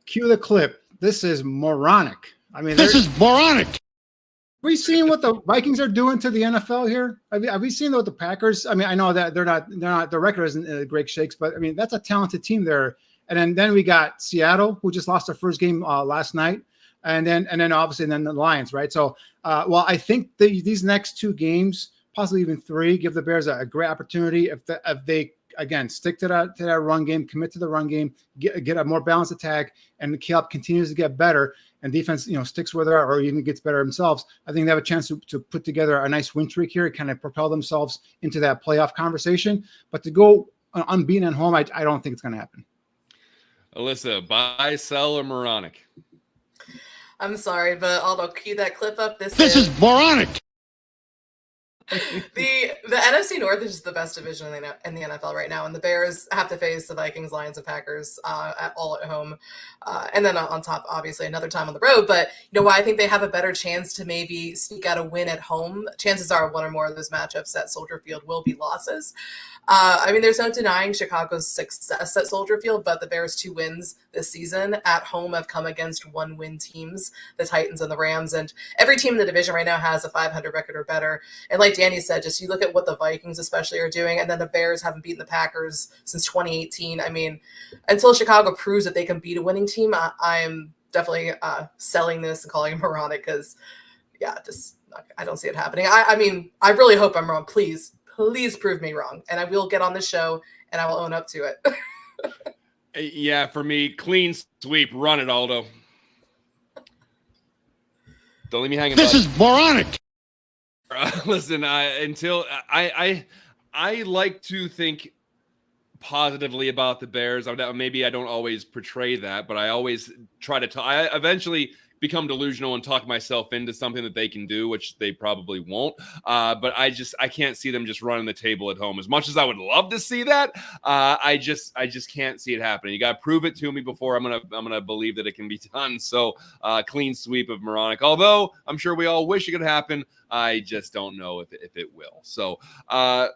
Cue the clip. This is moronic. I mean, This is moronic. Have we seen what the Vikings are doing to the NFL here? Have we seen what the Packers? I mean, I know that they're not. Their record isn't great shakes, but I mean that's a talented team there. And then we got Seattle, who just lost their first game last night, and then obviously the Lions, right? So, well, I think these next 2 games, possibly even 3, give the Bears a great opportunity if they again stick to that run game, commit to the run game, get a more balanced attack, and the Caleb continues to get better. And defense, sticks where they are or even gets better themselves. I think they have a chance to put together a nice win streak here, kind of propel themselves into that playoff conversation. But to go unbeaten at home, I don't think it's going to happen. Alyssa, buy, sell, or moronic? I'm sorry, but Aldo, cue that clip up. This This is moronic. The NFC North is just the best division in the NFL right now, and the Bears have to face the Vikings, Lions, and Packers all at home, and then on top, obviously, another time on the road. But why I think they have a better chance to maybe sneak out a win at home. Chances are one or more of those matchups at Soldier Field will be losses. There's no denying Chicago's success at Soldier Field, but the Bears' 2 wins this season at home have come against 1-win teams, the Titans and the Rams, and every team in the division right now has a 500 record or better. And like Danny said, just you look at what the Vikings especially are doing, and then the Bears haven't beaten the Packers since 2018. Until Chicago proves that they can beat a winning team, I'm definitely selling this and calling it moronic because, I don't see it happening. I really hope I'm wrong. Please prove me wrong, and I will get on the show and I will own up to it. Yeah, for me, clean sweep. Run it, Aldo. Don't leave me hanging. This is moronic. Listen, I like to think positively about the Bears. Maybe I don't always portray that, but I always try to. I eventually become delusional and talk myself into something that they can do, which they probably won't. But I can't see them just running the table at home. As much as I would love to see that, I just can't see it happening. You got to prove it to me before I'm gonna believe that it can be done. So clean sweep of moronic. Although I'm sure we all wish it could happen, I just don't know if it will. So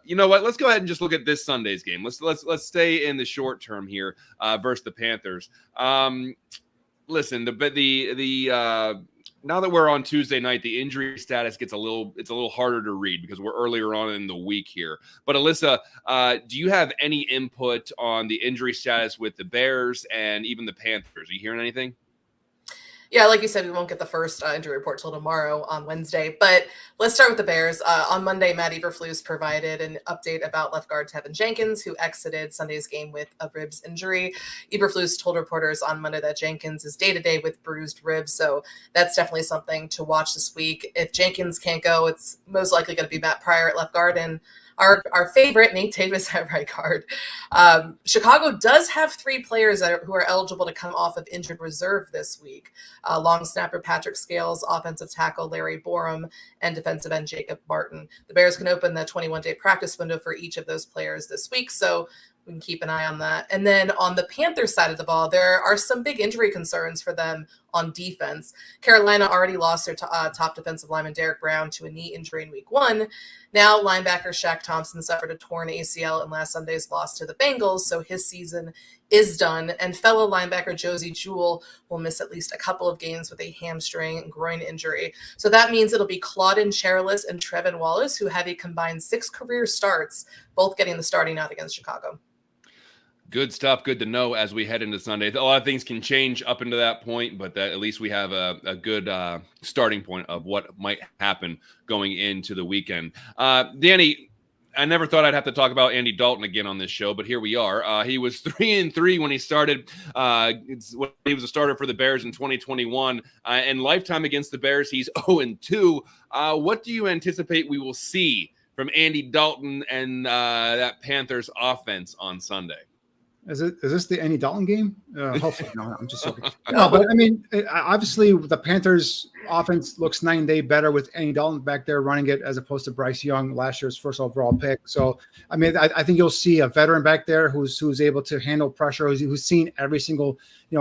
you know what? Let's go ahead and just look at this Sunday's game. Let's stay in the short term here versus the Panthers. Listen, the now that we're on Tuesday night, the injury status gets a little harder to read because we're earlier on in the week here. But Alyssa, do you have any input on the injury status with the Bears and even the Panthers? Are you hearing anything? Yeah, like you said, we won't get the first injury report till tomorrow on Wednesday. But let's start with the Bears. On Monday, Matt Eberflus provided an update about left guard Tevin Jenkins, who exited Sunday's game with a ribs injury. Eberflus told reporters on Monday that Jenkins is day-to-day with bruised ribs, so that's definitely something to watch this week. If Jenkins can't go, it's most likely going to be Matt Pryor at left guard and our favorite, Nate Davis at right guard. Chicago does have 3 players who are eligible to come off of injured reserve this week. Long snapper Patrick Scales, offensive tackle Larry Borum, and defensive end Jacob Martin. The Bears can open the 21-day practice window for each of those players this week, so we can keep an eye on that. And then on the Panthers side of the ball, there are some big injury concerns for them on defense. Carolina already lost their top defensive lineman Derek Brown to a knee injury in week 1. Now linebacker Shaq Thompson suffered a torn ACL in last Sunday's loss to the Bengals, so his season is done. And fellow linebacker Josie Jewell will miss at least a couple of games with a hamstring and groin injury. So that means it'll be Claudin Cherylus and Trevin Wallace, who have a combined 6 career starts, both getting the starting out against Chicago. Good stuff. Good to know as we head into Sunday. A lot of things can change up into that point, but at least we have a good starting point of what might happen going into the weekend. Danny, I never thought I'd have to talk about Andy Dalton again on this show, but here we are. He was 3-3 when he started. He was a starter for the Bears in 2021, and lifetime against the Bears, he's 0-2. What do you anticipate we will see from Andy Dalton and that Panthers offense on Sunday? Is this the Andy Dalton game? Hopefully, no, I'm just joking. No, but obviously the Panthers offense looks night and day better with Andy Dalton back there running it as opposed to Bryce Young, last year's first overall pick. So, I think you'll see a veteran back there who's able to handle pressure, who's seen every single,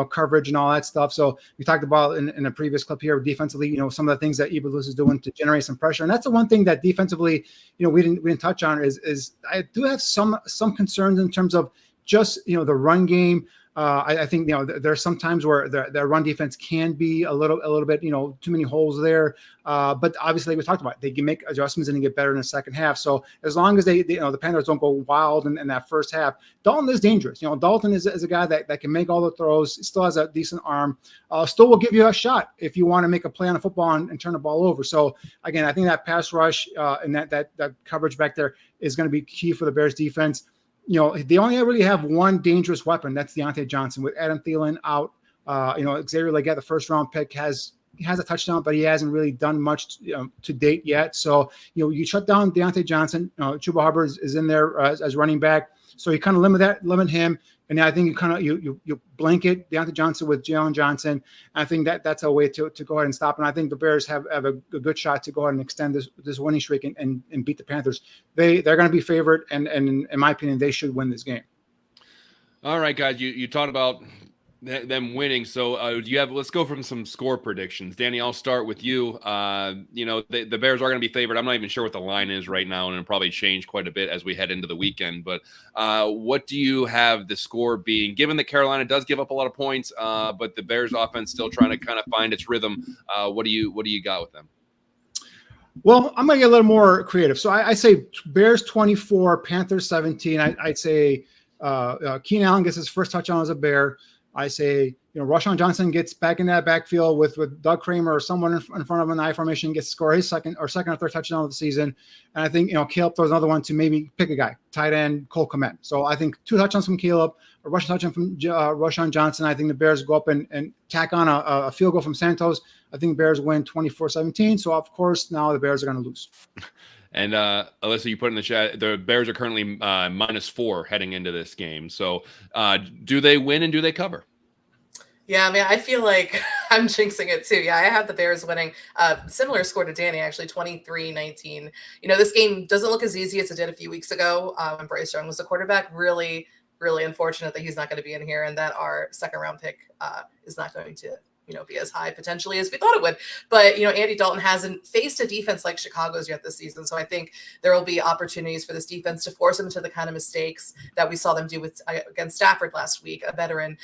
coverage and all that stuff. So we talked about in a previous clip here defensively, some of the things that Eberflus is doing to generate some pressure. And that's the one thing that defensively, we didn't touch on is I do have some concerns in terms of just, the run game. I think, there are some times where their run defense can be a little bit, too many holes there. But obviously we talked about it. They can make adjustments and get better in the second half. So as long as they the Panthers don't go wild in that first half, Dalton is dangerous. Dalton is a guy that can make all the throws, still has a decent arm, still will give you a shot if you want to make a play on a football and turn the ball over. So again, I think that pass rush and that coverage back there is going to be key for the Bears defense. They only really have one dangerous weapon. That's Deontay Johnson. With Adam Thielen out, Xavier Legette, the first round pick, has a touchdown, but he hasn't really done much to date yet. So, you shut down Deontay Johnson. Chuba Hubbard is in there as running back. So you kind of limit him. And I think you kind of you blanket Deontay Johnson with Jalen Johnson. I think that's a way to go ahead and stop. And I think the Bears have a good shot to go ahead and extend this winning streak and beat the Panthers. They're going to be favored, and in my opinion, they should win this game. All right, guys, you talked about them winning. So let's go from some score predictions. Danny, I'll start with you. The Bears are going to be favored. I'm not even sure what the line is right now, and it'll probably change quite a bit as we head into the weekend. But what do you have the score being? Given that Carolina does give up a lot of points, but the Bears offense still trying to kind of find its rhythm. What do you got with them? Well, I'm going to get a little more creative. So I say Bears 24, Panthers 17. I'd say Keenan Allen gets his first touchdown as a Bear. I say, Rashawn Johnson gets back in that backfield with Doug Kramer or someone in front of an I formation, gets to score his second or third touchdown of the season. And I think, Caleb throws another one to maybe pick a guy, tight end, Cole Kmet. So I think 2 touchdowns from Caleb, a rushing touchdown from Rashawn Johnson. I think the Bears go up and tack on a field goal from Santos. I think the Bears win 24-17. So, of course, now the Bears are going to lose. And Alyssa, you put in the chat, the Bears are currently -4 heading into this game. So do they win and do they cover? Yeah, I mean, I feel like I'm jinxing it too. Yeah, I have the Bears winning. Similar score to Danny, actually, 23-19. This game doesn't look as easy as it did a few weeks ago when Bryce Young was the quarterback. Really, really unfortunate that he's not going to be in here and that our second-round pick is not going to be as high potentially as we thought it would. But, Andy Dalton hasn't faced a defense like Chicago's yet this season. So I think there will be opportunities for this defense to force them to the kind of mistakes that we saw them do against Stafford last week, a veteran.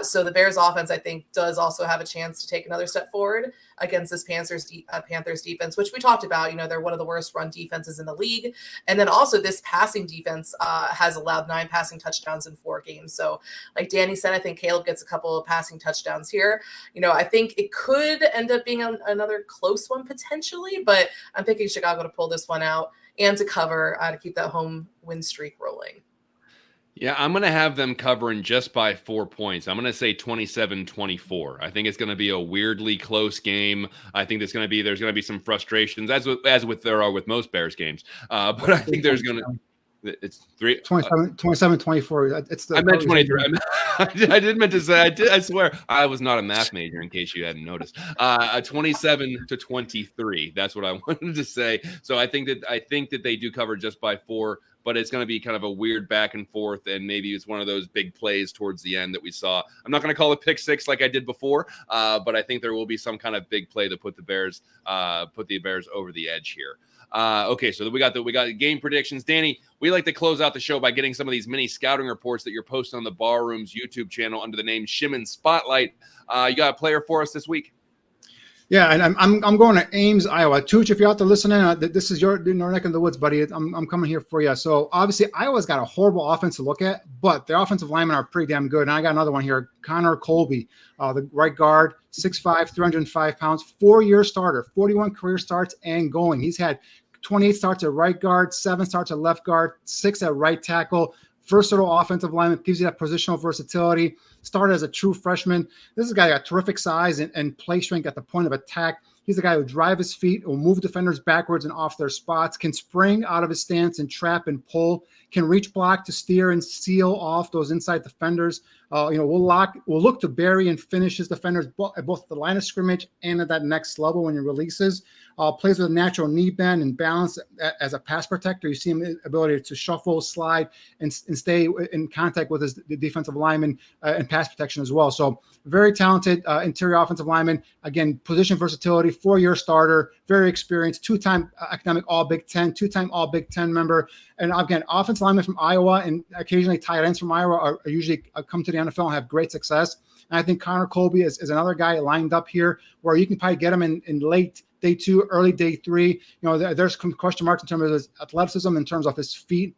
So the Bears offense, I think, does also have a chance to take another step forward against this Panthers defense, which we talked about. They're one of the worst run defenses in the league. And then also this passing defense has allowed 9 passing touchdowns in 4 games. So like Danny said, I think Caleb gets a couple of passing touchdowns here. I think it could end up being another close one potentially, but I'm picking Chicago to pull this one out and to cover to keep that home win streak rolling. Yeah, I'm going to have them covering just by 4 points. I'm going to say 27-24. I think it's going to be a weirdly close game. I think there's going to be some frustrations as there are with most Bears games. But I think there's going to. It's 27-24. I meant 23. I did meant to say. I swear I was not a math major. In case you hadn't noticed, 27-23. That's what I wanted to say. So I think that they do cover just by 4, but it's going to be kind of a weird back and forth, and maybe it's one of those big plays towards the end that we saw. I'm not going to call it pick 6 like I did before, but I think there will be some kind of big play to put the Bears over the edge here. Okay, so we got game predictions. Danny, we like to close out the show by getting some of these mini scouting reports that you're posting on the Barroom's YouTube channel under the name Shimon Spotlight. You got a player for us this week? Yeah, and I'm going to Ames, Iowa. Tooch, if you're out there listening, this is your neck in the woods, buddy. I'm coming here for you. So obviously Iowa's got a horrible offense to look at, but their offensive linemen are pretty damn good. And I got another one here, Connor Colby, the right guard, 6'5", 305 pounds, 4-year starter, 41 career starts and going. He's had 28 starts at right guard, 7 starts at left guard, 6 at right tackle. Versatile offensive lineman, gives you that positional versatility. Started as a true freshman. This is a guy that got terrific size and play strength at the point of attack. He's a guy who drive his feet, will move defenders backwards and off their spots, can spring out of his stance and trap and pull, can reach block to steer and seal off those inside defenders. We'll look to bury and finish his defenders at both the line of scrimmage and at that next level when he releases. Plays with a natural knee bend and balance as a pass protector. You see him ability to shuffle, slide, and stay in contact with his defensive lineman and pass protection as well. So very talented interior offensive lineman. Again, position versatility, 4-year starter, very experienced, 2-time academic All-Big Ten, 2-time All-Big Ten member. And again, offensive linemen from Iowa and occasionally tight ends from Iowa are usually come to the NFL and have great success. And I think Connor Colby is another guy lined up here where you can probably get him in late day 2, early day 3. There's question marks in terms of his athleticism, in terms of his feet.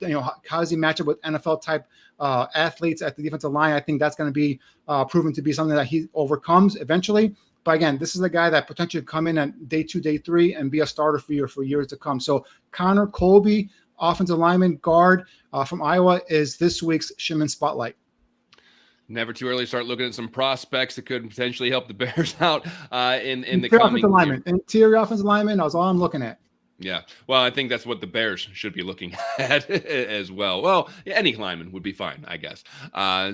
How does he match up with NFL type athletes at the defensive line? I think that's going to be proven to be something that he overcomes eventually. But again, this is a guy that potentially come in at day 2, day 3, and be a starter for you for years to come. So Connor Colby, offensive lineman, guard from Iowa, is this week's Shimon Spotlight. Never too early to start looking at some prospects that could potentially help the Bears out in the Interior coming offensive lineman. Interior offensive lineman, that's all I'm looking at. Yeah. Well, I think that's what the Bears should be looking at as well. Well, any lineman would be fine, I guess.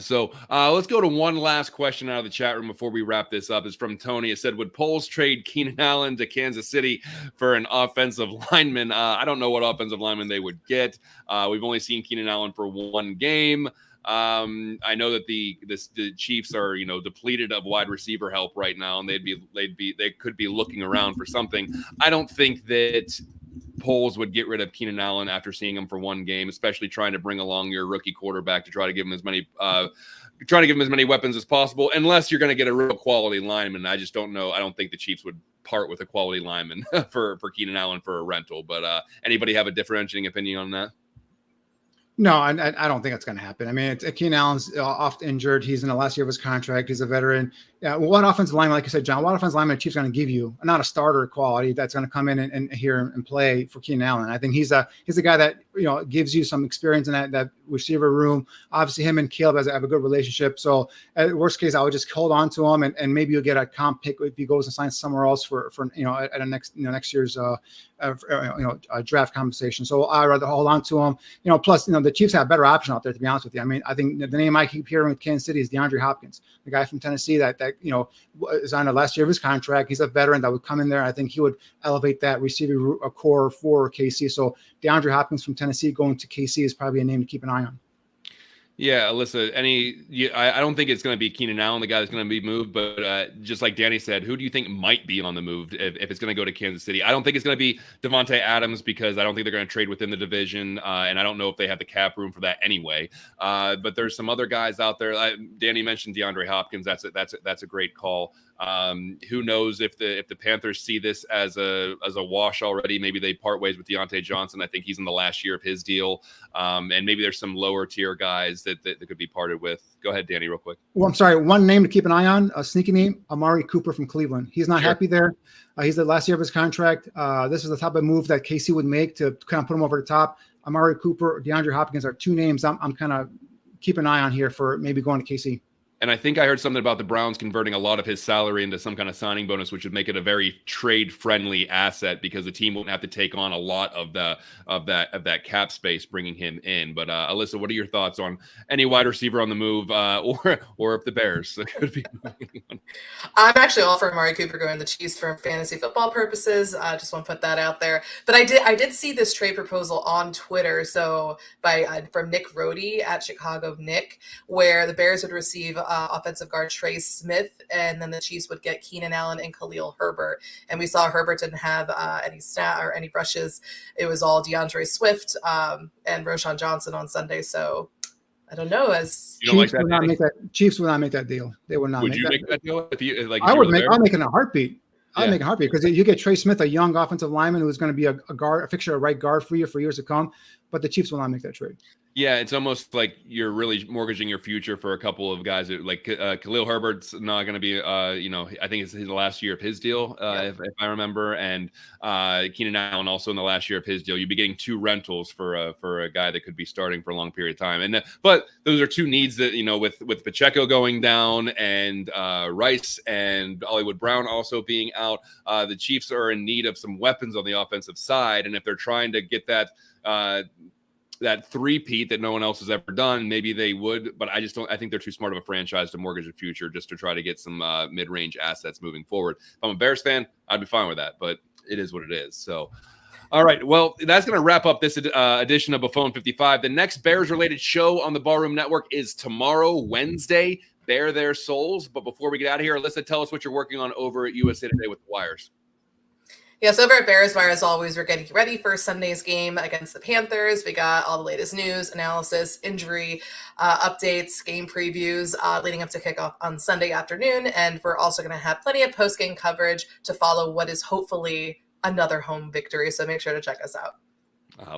So let's go to one last question out of the chat room before we wrap this up. It's from Tony. It said, would Poles trade Keenan Allen to Kansas City for an offensive lineman? I don't know what offensive lineman they would get. We've only seen Keenan Allen for one game. I know that the Chiefs are, depleted of wide receiver help right now, and they could be looking around for something. I don't think that Poles would get rid of Keenan Allen after seeing him for one game, especially trying to bring along your rookie quarterback to try to give him as many weapons as possible, unless you're going to get a real quality lineman. I just don't know. I don't think the Chiefs would part with a quality lineman for Keenan Allen for a rental. But anybody have a differentiating opinion on that? No, I don't think that's going to happen. I mean, Keenan Allen's oft injured. He's in the last year of his contract. He's a veteran. Yeah, what offensive lineman, like you said, John, what offensive lineman the Chiefs going to give you? Not a starter quality that's going to come in and here and play for Keenan Allen. I think he's a guy that gives you some experience in that receiver room. Obviously, him and Caleb have a good relationship. So, at worst case, I would just hold on to him and maybe you'll get a comp pick if he goes and signs somewhere else for at a next year's draft compensation. So I'd rather hold on to him. Plus the Chiefs have a better option out there, to be honest with you. I mean, I think the name I keep hearing with Kansas City is DeAndre Hopkins, the guy from Tennessee that is on the last year of his contract. He's a veteran that would come in there. I think he would elevate that receiver core for KC. So DeAndre Hopkins from Tennessee going to KC is probably a name to keep an eye on. Yeah, Alyssa, I don't think it's going to be Keenan Allen, the guy that's going to be moved, but just like Danny said, who do you think might be on the move if it's going to go to Kansas City? I don't think it's going to be Devontae Adams because I don't think they're going to trade within the division, and I don't know if they have the cap room for that anyway. But there's some other guys out there. Danny mentioned DeAndre Hopkins. That's a great call. Who knows if the Panthers see this as a wash already? Maybe they part ways with Deontay Johnson. I think he's in the last year of his deal, and maybe there's some lower tier guys that could be parted with. Go ahead, Danny, real quick. Well, I'm sorry. One name to keep an eye on, a sneaky name, Amari Cooper from Cleveland. He's not happy there. He's the last year of his contract. This is the type of move that KC would make to kind of put him over the top. Amari Cooper, DeAndre Hopkins are two names I'm kind of keep an eye on here for maybe going to KC. And I think I heard something about the Browns converting a lot of his salary into some kind of signing bonus, which would make it a very trade-friendly asset because the team won't have to take on a lot of that cap space bringing him in. But Alyssa, what are your thoughts on any wide receiver on the move, or if the Bears could be moving on? I'm actually all for Amari Cooper going to the Chiefs for fantasy football purposes. I just want to put that out there. But I did see this trade proposal on Twitter, so from Nick Rohde at Chicago Nick, where the Bears would receive offensive guard Trey Smith, and then the Chiefs would get Keenan Allen and Khalil Herbert. And we saw Herbert didn't have any snap or any rushes. It was all DeAndre Swift and Roschon Johnson on Sunday. So I don't know. Chiefs would not make that deal. They would not. Would you make that deal? I'll make it in a heartbeat. I'll make a heartbeat because you get Trey Smith, a young offensive lineman who's going to be a fixture, a right guard for you for years to come. But the Chiefs will not make that trade. Yeah, it's almost like you're really mortgaging your future for a couple of guys. Like Khalil Herbert's not going to be, I think it's his last year of his deal, if I remember, and Keenan Allen also in the last year of his deal. You'd be getting two rentals for a guy that could be starting for a long period of time. And but those are two needs that with Pacheco going down and Rice and Hollywood Brown also being out, the Chiefs are in need of some weapons on the offensive side, and if they're trying to get that three-peat that no one else has ever done, maybe they would, but I think they're too smart of a franchise to mortgage the future just to try to get some mid-range assets moving forward. If I'm a Bears fan, I'd be fine with that, but it is what it is. So, all right, well, that's going to wrap up this edition of Buffone 55. The next Bears-related show on the Barroom Network is tomorrow, Wednesday, Bare Their Souls. But before we get out of here, Alyssa, tell us what you're working on over at USA Today with the Wires. Yes, over at Bears Wire, as always, we're getting ready for Sunday's game against the Panthers. We got all the latest news, analysis, injury updates, game previews leading up to kickoff on Sunday afternoon. And we're also going to have plenty of post-game coverage to follow what is hopefully another home victory. So make sure to check us out.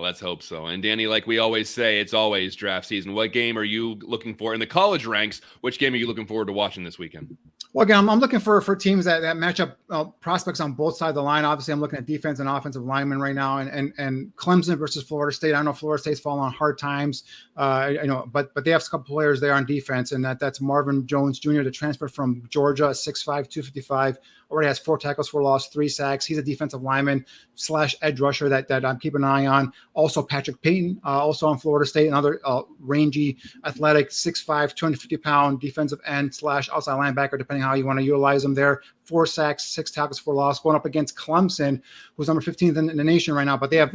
Let's hope so. And Danny, like we always say, it's always draft season. What game are you looking for in the college ranks? Which game are you looking forward to watching this weekend? Well, again, I'm looking for teams that match up prospects on both sides of the line. Obviously, I'm looking at defense and offensive linemen right now, and Clemson versus Florida State. I know Florida State's fallen on hard times, but they have a couple players there on defense, and that's Marvin Jones Jr., the transfer from Georgia, 6'5", 255, already has 4 tackles for loss, 3 sacks. He's a defensive lineman / edge rusher that I'm keeping an eye on. Also, Patrick Payton, also on Florida State, another rangy, athletic, 6'5", 250-pound defensive end / outside linebacker, depending how you want to utilize him there. 4 sacks, 6 tackles for loss, going up against Clemson, who's number 15th in the nation right now. But they have,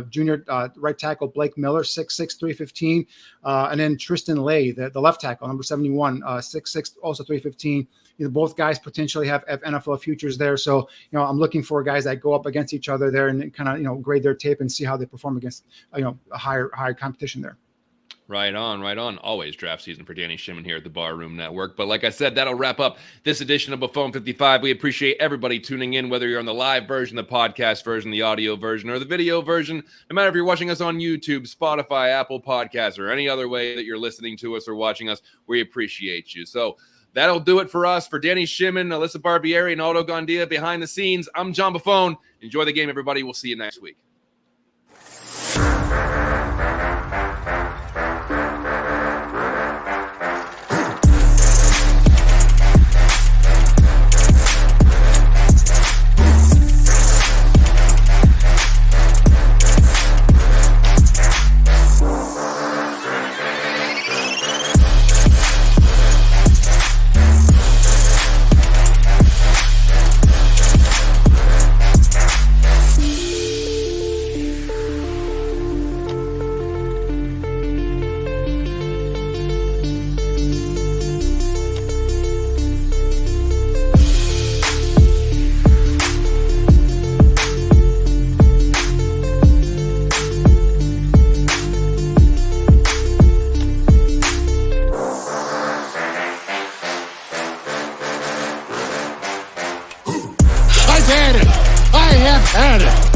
junior right tackle Blake Miller, 6'6", 315, and then Tristan Lay, the left tackle, number 71, 6'6", also 315. Both guys potentially have NFL futures there. So, I'm looking for guys that go up against each other there and kind of, grade their tape and see how they perform against, a higher competition there. Right on, right on. Always draft season for Danny Shimon here at the Barroom Network. But like I said, that'll wrap up this edition of Buffone 55. We appreciate everybody tuning in, whether you're on the live version, the podcast version, the audio version, or the video version. No matter if you're watching us on YouTube, Spotify, Apple Podcasts, or any other way that you're listening to us or watching us, we appreciate you. So that'll do it for us. For Danny Shimon, Alyssa Barbieri, and Aldo Gandia behind the scenes, I'm John Buffone. Enjoy the game, everybody. We'll see you next week. I have had it.